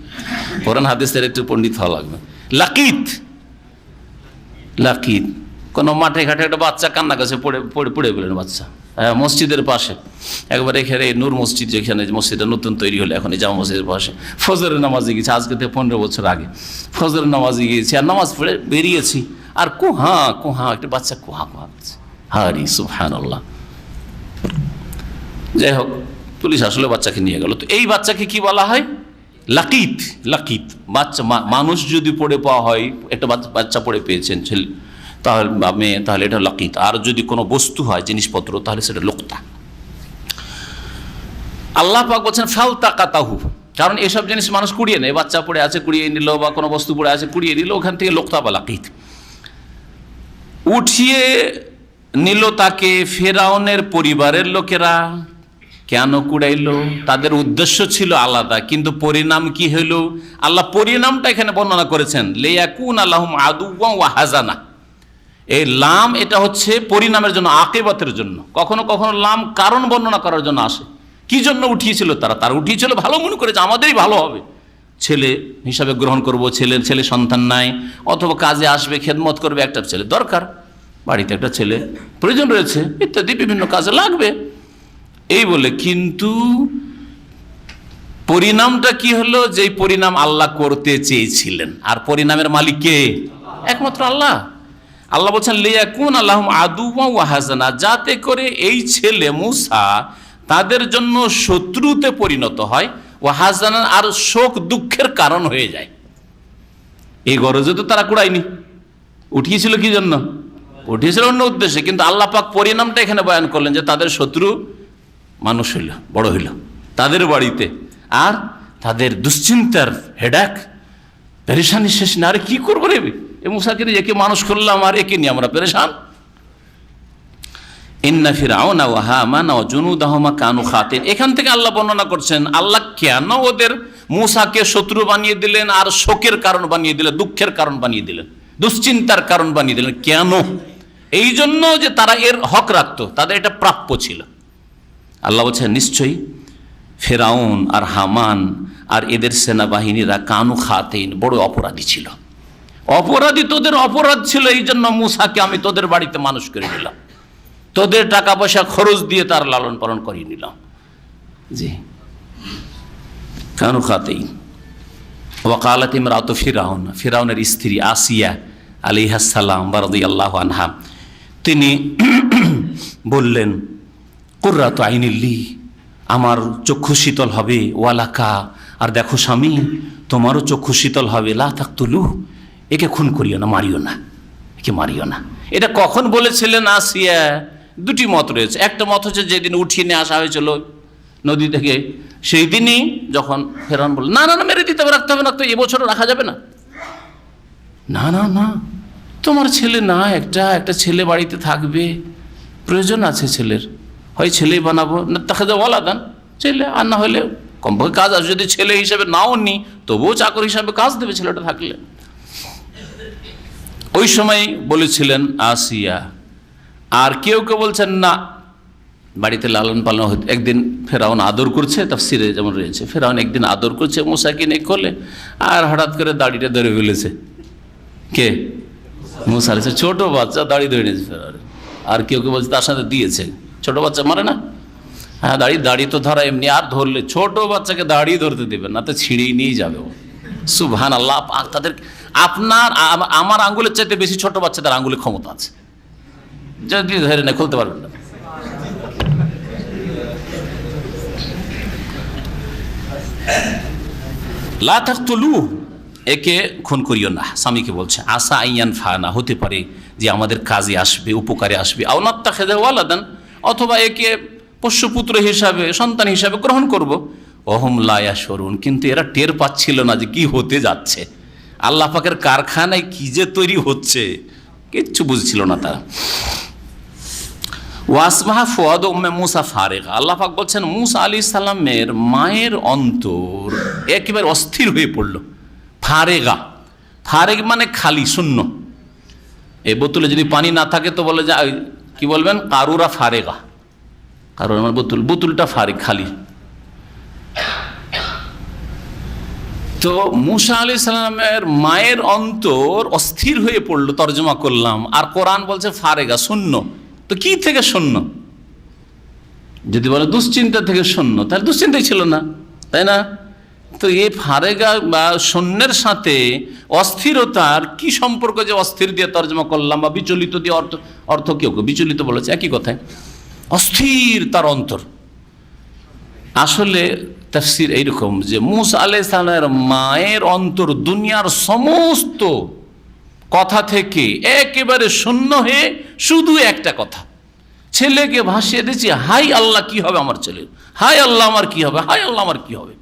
S2: কোরআন হাদিসের একটু পণ্ডিত হওয়া লাগবে। লাকিত কোনো মাঠে ঘাটে একটা বাচ্চা কান্না কাছে পড়ে গেলেন, বাচ্চা মসজিদের পাশে, একবার এখানে নূর মসজিদ, যেখানে মসজিদটা নতুন তৈরি হলো এখন, এই জামা মসজিদের পাশে, ফজরের নামাজে গেছি, আজকে থেকে 15 বছর আগে ফজরের নামাজে গিয়েছি, আর নামাজ পড়ে বেরিয়েছি, আর কুহা একটা বাচ্চা কুহা হারি সুবহানাল্লাহ। যাই হোক, পুলিশ আসলে বাচ্চাকে নিয়ে গেল। তো এই বাচ্চাকে কি বলা হয়? লাকিত বাচ্চা। মানুষ যদি পড়ে পাওয়া হয়, একটা বাচ্চা পড়ে পেয়েছেন ছেলে তাহলে মেয়ে, তাহলে এটা লাকিত। আর যদি কোনো বস্তু হয়, জিনিসপত্র, তাহলে সেটা লোক্তা। আল্লাহ পাক বলছেন ফালতাকাতাহু, কারণ এসব জিনিস মানুষ কুড়িয়ে নেয়। বাচ্চা পড়ে আছে কুড়িয়ে নিল, বা কোনো বস্তু পড়ে আছে কুড়িয়ে নিল, ওখান থেকে লোক্তা বা লাকিত। উঠিয়ে নিল তাকে ফেরাউনের পরিবারের লোকেরা। কেন কুড়াইলো? তাদের উদ্দেশ্য ছিল আলাদা, কিন্তু পরিণাম কি হইল? আল্লাহ পরিণামটা এখানে বর্ণনা করেছেন, লিয়াকুনা লাহুম আদুওয়ান ওয়া হাজানা। এই লাম এটা হচ্ছে পরিণামের জন্য, আকিবাতের জন্য। কখনো কখনো লাম কারণ বর্ণনা করার জন্য আসে। কি জন্য উঠিয়েছিল তারা উঠিয়েছিল ভালো মনে করেছে, আমাদেরই ভালো হবে, ছেলে হিসাবে গ্রহণ করব, ছেলে সন্তান নাই, অথবা কাজে আসবে, খেদমত করবে, একটা ছেলে দরকার, বাড়িতে একটা ছেলে প্রয়োজন রয়েছে, ইত্যাদি বিভিন্ন কাজে লাগবে, এই বলে। কিন্তু পরিণামটা কি হলো? যেই পরিণাম আল্লাহ করতে চেয়েছিলেন। আর পরিণামের মালিক কে? একমাত্র আল্লাহ। আল্লাহ বলছেন লিয়াকুনা লাহুম আদুওয়ান ওয়া হাজানা, যাতে করে এই ছেলে মূসা তাদের জন্য শত্রুতে পরিণত হয়, ওয়া হাজানা, আর শোক দুঃখের কারণ হয়ে যায়। এই গরজে তো তারা কুড়ায়নি, উঠিয়েছিল কি জন্য? উঠিয়েছিল অন্য উদ্দেশ্যে। কিন্তু আল্লাহ পাক পরিণামটা এখানে বয়ান করলেন যে তাদের শত্রু মানুষ হইল, বড় হইল তাদের বাড়িতে, আর তাদের দুশ্চিন্তার হেডেক, পেরেশানি শেষ না। আরে কি করবো রে, এ মুসাকে একে মানুষ করলাম আর একে নিয়ে আমরা পেরেশান। ইন্না ফিরআউনা ওয়া হামানা ওয়া জুনুদাহুমা কানু খাতিন। এখান থেকে আল্লাহ বর্ণনা করছেন আল্লাহ কেন ওদের মুসাকে শত্রু বানিয়ে দিলেন আর শোকের কারণ বানিয়ে দিলেন, দুঃখের কারণ বানিয়ে দিলেন, দুশ্চিন্তার কারণ বানিয়ে দিলেন। কেন? এই জন্য যে তারা এর হক রাখতো, তাদের এটা প্রাপ্য ছিল। আল্লাহ বলছেন নিশ্চয়ই ফেরাউন আর হামান আর এদের সেনাবাহিনীরা কানু খাতিন, বড় অপরাধী ছিল। অপরাধী তোদের অপরাধ ছিল, এই জন্য মুসাকে আমি তোদের বাড়িতে মানুষ করে নিলাম, তোদের টাকা পয়সা খরচ দিয়ে তার লালন পালন করিয়ে নিলাম। জি, কানু খাতিন। ওয়াকালাত ইমরাতু ফিরআউন, ফিরআউনের স্ত্রী আসিয়া আলাইহিস সালাম রাদিয়াল্লাহু আনহা, তিনি বললেন কুররাতু আইনিল লি, আমার চক্ষু শীতল হবে, ওয়ালাকা, আর দেখো স্বামী তোমারও চক্ষু শীতল হবে, লা তাকতুলু, একে খুন করিও না, মারিও না, একে মারিও না। এটা কখন বলেছিলেন আসিয়া? দুটি মত রয়েছে। একটা মত হচ্ছে যেদিন উঠিয়ে নিয়ে আসা হয়েছিল নদী থেকে, সেই দিনই যখন ফেরাউন বলল না না না মেরে দিতে হবে, রাখতে হবে না, তো এবছরও রাখা যাবে না। না না না, তোমার ছেলে না, একটা ছেলে বাড়িতে থাকবে, প্রয়োজন আছে ছেলের, হয় ছেলেই বানাবো, না তাকে ওয়ালাদান, ছেলে, আর না হলে কমপক্ষে কাজ আছে। যদি ছেলে হিসাবে নাও নি তবুও চাকর হিসাবে কাজ দেবে ছেলেটা থাকলে। ওই সময় বলেছিলেন আসিয়া। আর কেউ কেউ বলছেন না, বাড়িতে লালন পালন হতে। একদিন ফেরাউন আদর করছে, তাফসিরে যেমন রয়েছে, ফেরাউন একদিন আদর করছে মুসাকে নিয়ে কোলে, আর হঠাৎ করে দাড়িটা ধরে ফেলেছে। কে? মুসা আলাইহিস সালাম। ছোট বাচ্চা দাড়ি ধরে নিয়েছে ফেরাউন। আর কেউ কেউ বলছে তার সাথে দিয়েছে। ছোট বাচ্চা মারে না? হ্যাঁ, দাড়ি তো ধরা এমনি, আর ধরলে ছোট বাচ্চাকে দাড়ি ধরতে দেবেন না, তো ছিঁড়েই নিয়ে যাবে ও। সুবহানাল্লাহ। তাদের আপনার আমার আঙ্গুলের চাইতে বেশি ছোট বাচ্চাদের আঙ্গুলে ক্ষমতা আছে, যদি ধরে না খুলতে পারবেন না। লা তাকতুলু, একে খুন করিও না। স্বামীকে বলছে আসা আইয়ান ফানা, হতে পারে যে আমাদের কাজে আসবে, উপকারে আসবে। আও নাত্তাখিযা ওয়ালাদান, অথবা একে পোষ্যপুত্র হিসাবে, সন্তান হিসাবে গ্রহণ করব। ওহুম লা ইয়াশউরুন, কিন্তু এরা টের পাচ্ছিল না যে কি হতে যাচ্ছে, আল্লাহ পাকের কারখানায় কি যে তৈরি হচ্ছে, কিচ্ছু বুঝছিল না তারা। ওয়াসমাহা ফুয়াদ উম্মে মুসা ফারেগা, আল্লাহ পাক বলছেন মুসা আলাইহিস সালামের মায়ের অন্তর একেবারে অস্থির হয়ে পড়ল। ফারেগা, ফারেগ মানে খালি, শূন্য। এই বোতলে যদি পানি না থাকে তো বলে যে কি বলবেন, কারুরা ফারেগা, কারুর আমার বোতলটা ফারেগ, খালি। তো মুসা আলাইহিস সালামের মায়ের অন্তর অস্থির হয়ে পড়লো, তর্জমা করলাম। আর কোরআন বলছে ফারেগা, শূন্য। তো কি থেকে শূন্য? যদি বলে দুশ্চিন্তা থেকে শূন্য, তাহলে দুশ্চিন্তাই ছিল না, তাই না? তো এই ফারেগা বা শূন্যের সাথে অস্থিরতার কি সম্পর্ক যে অস্থির দিয়ে তর্জমা করলাম, বা বিচলিত দিয়ে অর্থ কেউ কেউ বিচলিত বলেছে, একই কথায়, অস্থির তার অন্তর। আসলে তাফসীর এইরকম যে মুসা আলাইহিস সালামের মায়ের অন্তর দুনিয়ার সমস্ত কথা থেকে একেবারে শূন্য হয়ে শুধু একটা কথা, ছেলেকে ভাসিয়ে দিয়েছি, হাই আল্লাহ কি হবে আমার ছেলের, হাই আল্লাহ আমার কি হবে, হাই আল্লাহ আমার কি হবে।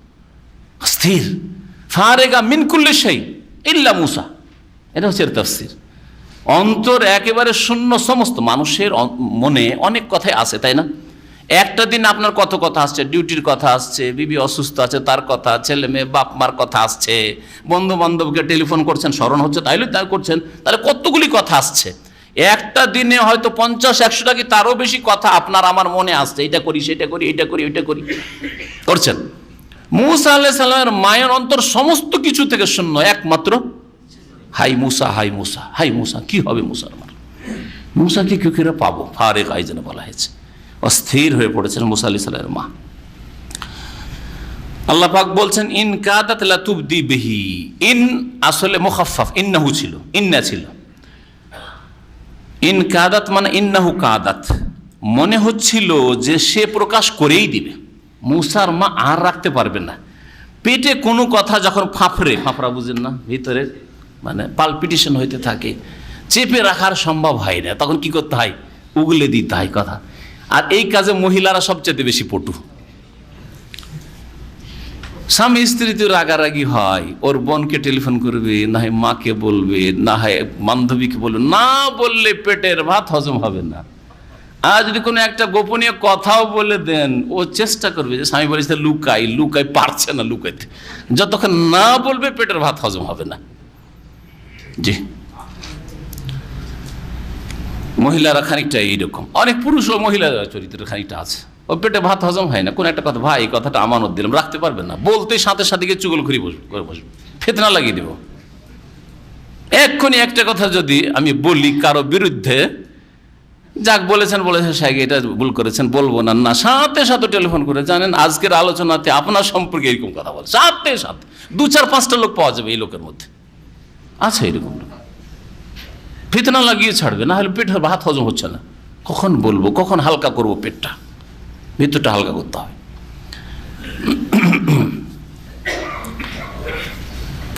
S2: স্থির, ফারেগা মিন কুল্লি শাই ইল্লা মুসা, এটা হচ্ছে তাফসীর। অন্তর একেবারে শূন্য। সমস্ত মানুষের মনে অনেক কথাই আছে, তাই না? একটা দিন আপনার কত কথা আসছে, ডিউটির কথা আসছে, বিবি অসুস্থ আছে তার কথা, ছেলে মেয়ে বাপ মার কথা আসছে, বন্ধু বান্ধবকে টেলিফোন করছেন, স্মরণ হচ্ছে তাইলে তাই করছেন, তাহলে কতগুলি কথা আসছে। একটা দিনে হয়তো 50-100টা কি তারও বেশি কথা আপনার আমার মনে আসছে, এটা করি সেটা করি, এটা করি ওইটা করি করছেন। মুসা আলাইহিস সালামের মায়ের অন্তর সমস্ত কিছু থেকে শূন্য, একমাত্র হাই মুসা, হাই মুসা, হাই মুসা, কি হবে মুসার আমার, মুসাকে কেউ কেউ পাবো, ফারেক আইজনে বলা হয়েছে। অস্থির হয়ে পড়েছেন মুসা আলাইহিস সালামের মা। আল্লাহ পাক বলছেন ইন কাদাত লা তুবদি বিহি, ইন আসলে মুখাফফাফ, ইন্নাহু ছিল, ইন্না ছিল। ইন কাদাত মানে ইন্নাহু কাদাত, মনে হচ্ছিল যে সে প্রকাশ করেই দিবে। মুসার মা আর রাখতে পারবে না, পেটে কোনো কথা যখন ফাঁফড়া বুঝেন না, ভিতরে মানে পালপিটেশন হইতে থাকে, চেপে রাখার সম্ভব হয় না, তখন কি করতে হয়, উগলে দিতে হয় কথা। আর এই কাজে মহিলারা সবচেয়ে বেশি পটু। স্বামী স্ত্রীতে রাগারাগি হয়, ওর বোনকে টেলিফোন করবে, না হয় মাকে বলবে, না হয় বান্ধবীকে বলবে, না বললে পেটের ভাত হজম হবে না। আর যদি কোনো একটা গোপনীয় কথাও বলে দেন, ও চেষ্টা করবে যে স্বামী বলেছে লুকাই লুকাই, পারছে না লুকাইতে, যতক্ষণ না বলবে পেটের ভাত হজম হবে না। জি, মহিলারা খানিকটা এইরকম, অনেক পুরুষ ও মহিলা চরিত্রের খানিকটা আছে। ও পেটে ভাত হজম হয় না, কোন একটা কথা, ভাই এই কথাটা আমানত দিলাম, রাখতে পারবে না, বলতে সাথে সাথে গিয়ে চুগল করে বসবে, ফিতনা লাগিয়ে দেব। এক্ষুনি একটা কথা যদি আমি বলি কারো বিরুদ্ধে, যাক বলেছেন সাহেব এটা ভুল করেছেন, বলবো না, না সাথে সাথে টেলিফোন করে, জানেন আজকের আলোচনাতে আপনার সম্পর্কে এরকম কথা বলে, সাথে সাথে 2-4-5টা লোক পাওয়া যাবে এই লোকের মধ্যে, আছে এরকম লোক। ফিতনা লাগিয়ে ছাড়বে, না হলে পেটের ভাত হজম হচ্ছে না, কখন বলবো, কখন হালকা করব, পেটটা ভিতরটা হালকা করতে হবে।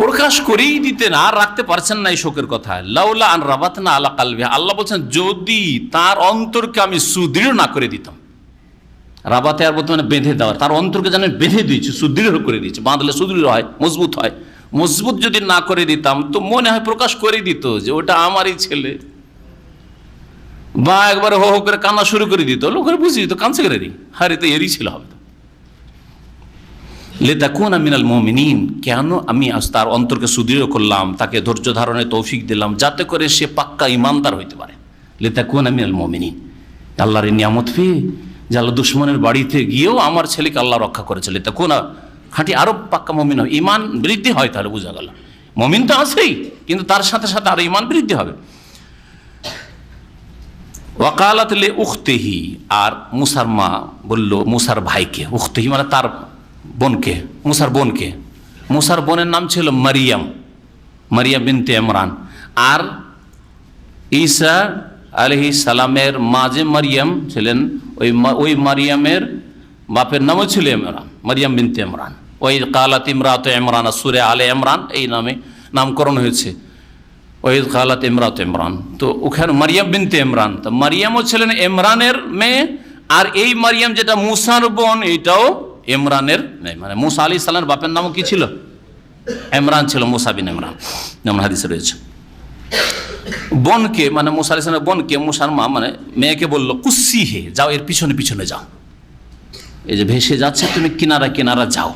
S2: প্রকাশ করেই দিতেন, আর রাখতে পারছেন না এই শোকের কথা। লাউলা আন রাবাতনা আলা কালবি, আল্লাহ বলছেন যদি তার অন্তরকে আমি সুদৃঢ় না করে দিতাম। রাবাতে আর বর্তমানে বেঁধে দেওয়ার, তার অন্তরকে যেন বেঁধে দিয়েছি, সুদৃঢ় করে দিয়েছি, বাঁধলে সুদৃঢ় হয়, মজবুত হয়। মজবুত যদি না করে দিতাম তো মনে হয় প্রকাশ করে দিত যে ওটা আমারই ছেলে, বা একবারে হো হো করে কান্না শুরু করে দিত, লোকের বুঝিয়ে দিত কাঁদছে করে রি, হারে তো এরই ছিল হবে। লিতাকুনা মিনাল মুমিনিন, কেন আমি আজ তার অন্তরকে সুদৃঢ় করলাম, তাকে ধৈর্য ধারণের তৌফিক দিলাম, যাতে করে সে পাক্কা ইমানদার হইতে পারে। লিতাকুনা মিনাল মুমিনিন, আল্লাহর নিয়ামত পেয়ে যে আল্লাহ দুশ্মনের বাড়িতে গিয়েও আমার ছেলেকে আল্লাহ রক্ষা করেছে। লিতাকুনা খাঁটি আরো পাক্কা মুমিন হয়, ইমান বৃদ্ধি হয়, তাহলে বোঝা গেল মুমিন তো আছেই, কিন্তু তার সাথে সাথে আরো ইমান বৃদ্ধি হবে। ওয়াকালাত লি উখতিহি, আর মুসার মা বলল মুসার ভাইকে, উখতিহি মানে তার বোনকে, মুসার বোনকে, মুসার বোনের নাম ছিল মারিয়াম, মারিয়াম বিনতে ইমরান। আর ঈসা আলাইহিস সালামের মা যে মারিয়াম ছিলেন, ওই মারিয়ামের বাপের নামও ছিল ইমরান, মারিয়াম বিনতে ইমরান। ওই কালাত ইমরাত ইমরান, সূরা আলে ইমরান এই নামে নামকরণ হয়েছে, ওই কালাত ইমরাত ইমরান। তো ওখানে মারিয়াম বিনতে ইমরান, তো মারিয়ামও ছিলেন ইমরানের মেয়ে, আর এই মারিয়াম যেটা মুসার বোন, এইটাও ইমরানের মেয়ে, মানে মুসা আলাইহিস সালামের বাপের নামও কি ছিল? ইমরান ছিল, মুসা বিন ইমরান, যেমন হাদিসে রয়েছে। বোনকে মানে মুসা আলাইহিস সালামের বোনকে মুসার মা মানে মেয়েকে বললো কুসি হে, যাও এর পিছনে পিছনে যাও, এই যে ভেসে যাচ্ছে তুমি কিনারা কিনারা যাও।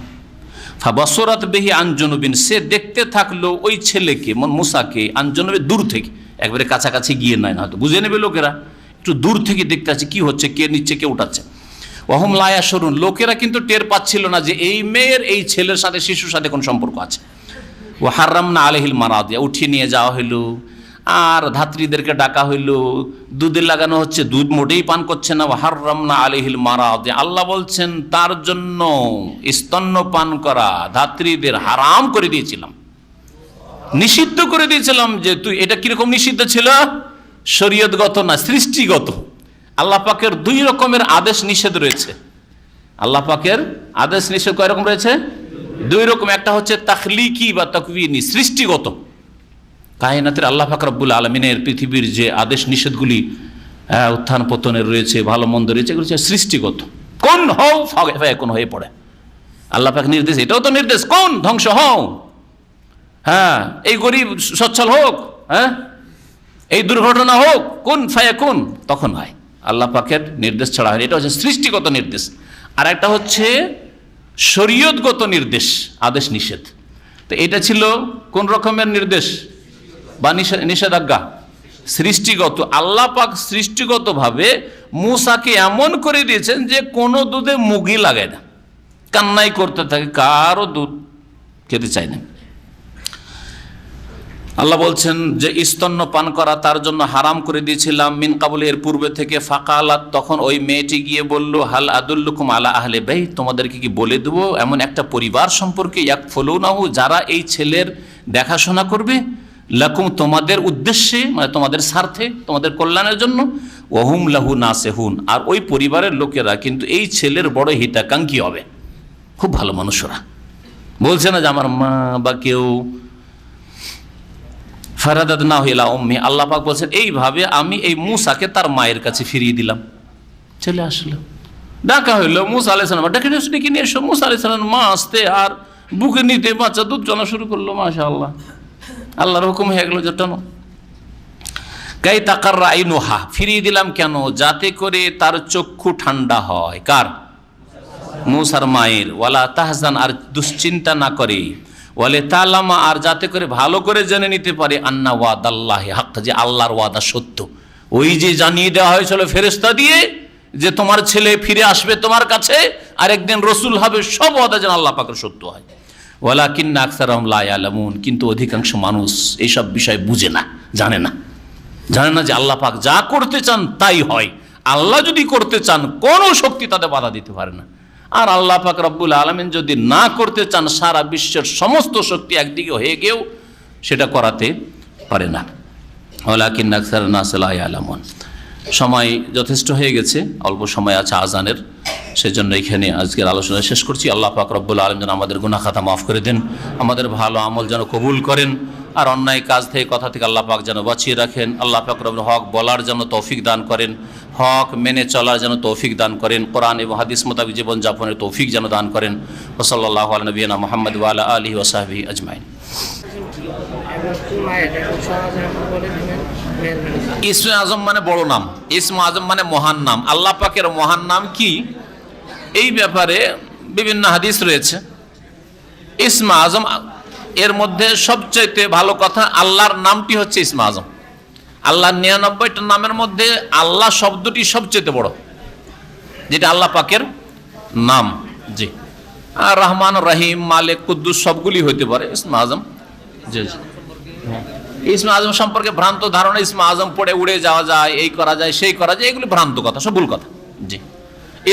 S2: ফাবাসরাত বিহি আন জুনুবিন, সে দেখতে থাকলো ওই ছেলেকে মুসাকে আন জুনুবে, দূর থেকে, একবারে কাছাকাছি গিয়ে নয়, না হয়তো বুঝে নেবে লোকেরা, একটু দূর থেকে দেখতে আছে কি হচ্ছে, কে নিচ্ছে কে উঠাচ্ছে। ওহম লা ইয়াশউরুন, লোকেরা কিন্তু টের পাচ্ছিল না যে এই মেয়ের এই ছেলের সাথে, শিশুর সাথে কোন সম্পর্ক আছে। ও হারামনা আলাইহিল মারাদিয়া, উঠিয়ে নিয়ে যাওয়া হইল, আর ধাত্রীদেরকে ডাকা হইল, দুধে লাগানো হচ্ছে, দুধ মোটেই পান করছে না। ও হারামনা আলাইহিল মারাদিয়া, আল্লাহ বলছেন তার জন্য স্তন্য পান করা ধাত্রীদের হারাম করে দিয়েছিলাম, নিষিদ্ধ করে দিয়েছিলাম। যে তুই এটা কিরকম নিষিদ্ধ ছিল? শরীয়তগত না, সৃষ্টিগত। আল্লাহ পাকের 2 রকমের আদেশ নিষেধ রয়েছে। আল্লাহ পাকের আদেশ নিষেধ কয় রকম রয়েছে? 2 রকম। একটা হচ্ছে তাখলিকি বা তাকওয়িনি, সৃষ্টিগত, কায়নাতের আল্লাহ পাক রব্বুল আলামিনের পৃথিবীর যে আদেশ নিষেধগুলি উত্থান পতনের রয়েছে, ভালো মন্দ রয়েছে, এগুলো হচ্ছে সৃষ্টিগত। কোন হও ফায়াকুন হয়ে পড়ে, আল্লাহ পাক নির্দেশ, এটাও তো নির্দেশ, কোন ধ্বংস হও, হ্যাঁ এই গরিব সচ্ছল হোক, হ্যাঁ এই দুর্ঘটনা হোক, কোন ফায়াকুন, তখন হয়। আল্লাহ পাকের নির্দেশ ছাড়া হয়, এটা হচ্ছে সৃষ্টিগত নির্দেশ। আর একটা হচ্ছে শরীয়তগত নির্দেশ, আদেশ নিষেধ। তো এটা ছিল কোন রকমের নির্দেশ বা নিষেধাজ্ঞা? সৃষ্টিগত। আল্লাহ পাক সৃষ্টিগতভাবে মুসাকে এমন করে দিয়েছেন যে কোনো দুধে মুগি লাগে না, কান্নাই করতে থাকে, কারো দুধ খেতে চায় না। আল্লাহ বলছেন যে স্তন্য পান করা তার জন্য হারাম করে দিয়েছিলাম মিন কাবুল, এর পূর্বে থেকে। ফাকালাত, তখন ওই মেয়েটি গিয়ে বলল, হাল আদুল্লুকুম আলা আহলে বাইত, তোমাদেরকে কি বলে দেবো এমন একটা পরিবার সম্পর্কে, ইয়াকফুলুনাহু, যারা এই ছেলের দেখাশোনা করবে, লাকুম, তোমাদের উদ্দেশ্যে, মানে তোমাদের স্বার্থে, তোমাদের কল্যাণের জন্য, ওহুম লাহু নাসিহুন, আর ওই পরিবারের লোকেরা কিন্তু এই ছেলের বড় হিতাকাঙ্ক্ষী হবে, খুব ভালো মানুষরা। বলছে না যে আমার মা বা কেউ। ফারাদাদনাহু ইলা উম্মি, আল্লাহ পাক বলছেন এইভাবে আমি এই মুসাকে তার মায়ের কাছে ফিরিয়ে দিলাম, চলে আসলো। ডাকা হইলো মুসা আলাইহিস সালাম, ডেকে নিয়ে এসো। মুসা আলাইহিস সালাম মা আসতে আর বুকে নিতে বাচ্চা দুধ টানা শুরু করলো। মাশাআল্লাহ, আল্লাহর হুকুম হয়ে গেল যে টানো। কাই তাকাররা আইনুহা, ফিরিয়ে দিলাম কেন? যাতে করে তার চক্ষু ঠান্ডা হয়। কার? মুসার মায়ের। ওয়ালা তাহজান, আর দুশ্চিন্তা না করে। ওয়ালে তালামা, আর যাতে করে ভালো করে জেনে নিতে পারে আন্না ওয়াদাল্লাহি হক, যে আল্লাহর ওয়াদা সত্য। ওই যে জানিয়ে দেওয়া হয়েছিল ফেরেশতা দিয়ে যে তোমার ছেলে ফিরে আসবে তোমার কাছে আর একদিন রসুল হবে, সব ওয়াদা যেন আল্লাহ পাকের সত্য হয়। ওয়ালাকিন্না আকসারহুম লা ইয়ালামুন, কিন্তু অধিকাংশ মানুষ এইসব বিষয় বুঝে না, জানে না যে আল্লাহ পাক যা করতে চান তাই হয়। আল্লাহ যদি করতে চান কোনো শক্তি তাদের বাধা দিতে পারে না। আর আল্লাহ পাক রব্বুল আলামিন যদি না করতে চান, সারা বিশ্বের সমস্ত শক্তি একদিকে হয়ে গিয়েও সেটা করাতে পারে না। ওয়ালাকিন্না আকসারুন নাস লা ইয়ালামুন। সময় যথেষ্ট হয়ে গেছে, অল্প সময় আছে আজানের, সেজন্য এখানে আজকের আলোচনা শেষ করছি। আল্লাহ পাক রব্বুল আলামিন যেন আমাদের গুনাহ খাতা মাফ করে দেন, আমাদের ভালো আমল যেন কবুল করেন, আর অন্যায় কাজ থেকে কথা থেকে আল্লাহ পাক যেন বাঁচিয়ে রাখেন। আল্লাহ পাক রব্বুল হক বলার যেন তৌফিক দান করেন, হক মেনে চলার যেন তৌফিক দান করেন, কোরআন এবং হাদিস মোতাবেক জীবনযাপনের তৌফিক যেন দান করেন। ওয়া সাল্লাল্লাহু আলা নবিয়িনা মুহাম্মদ ওয়া আলা আলিহি ওয়া সাহবিহি আজমাইন। ইসমে আজম মানে বড় নাম, ইসমে আজম মানে মহান নাম। আল্লাহ পাকের মহান নাম কি, এই ব্যাপারে বিভিন্ন হাদিস রয়েছে। ইসমে আজম এর মধ্যে সবচাইতে ভালো কথা, আল্লাহর নামটি হচ্ছে ইসমে আজম। আল্লাহর 99টা নামের মধ্যে আল্লাহ শব্দটি সবচেয়ে বড়, যেটা আল্লাহ পাকের নাম। জি, আর রহমান, রহিম, মালিক, কুদ্দুস সবগুলি হইতে পারে ইসমে আজম। জি জি, ইসমে আজম সম্পর্কে ভ্রান্ত ধারণা, ইসমে আজম পড়ে উড়ে যাওয়া যায়, এই করা যায় সেই করা যায়, এগুলি ভ্রান্ত কথা, সব ভুল কথা। জি,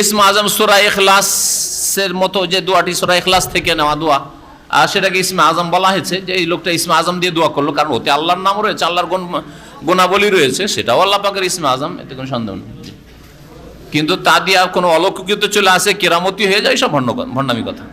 S2: ইসমে আজম সূরা ইখলাসের মতো যে দোয়াটি সূরা ইখলাস থেকে নেওয়া দোয়া, আর সেটাকে ইসমে আজম বলা হয়েছে যে এই লোকটা ইসমে আজম দিয়ে দোয়া করলো, কারণ ওতে আল্লাহর নাম রয়েছে, আল্লাহর গুণাবলী রয়েছে, সেটাও আল্লাহ পাকের ইসমে আজম, এতে কোনো সন্দেহ নেই। কিন্তু তা দিয়ে কোনো অলৌকিকতা চলে আসে, কেরামতি হয়ে যায়, সব ভণ্ডামি কথা।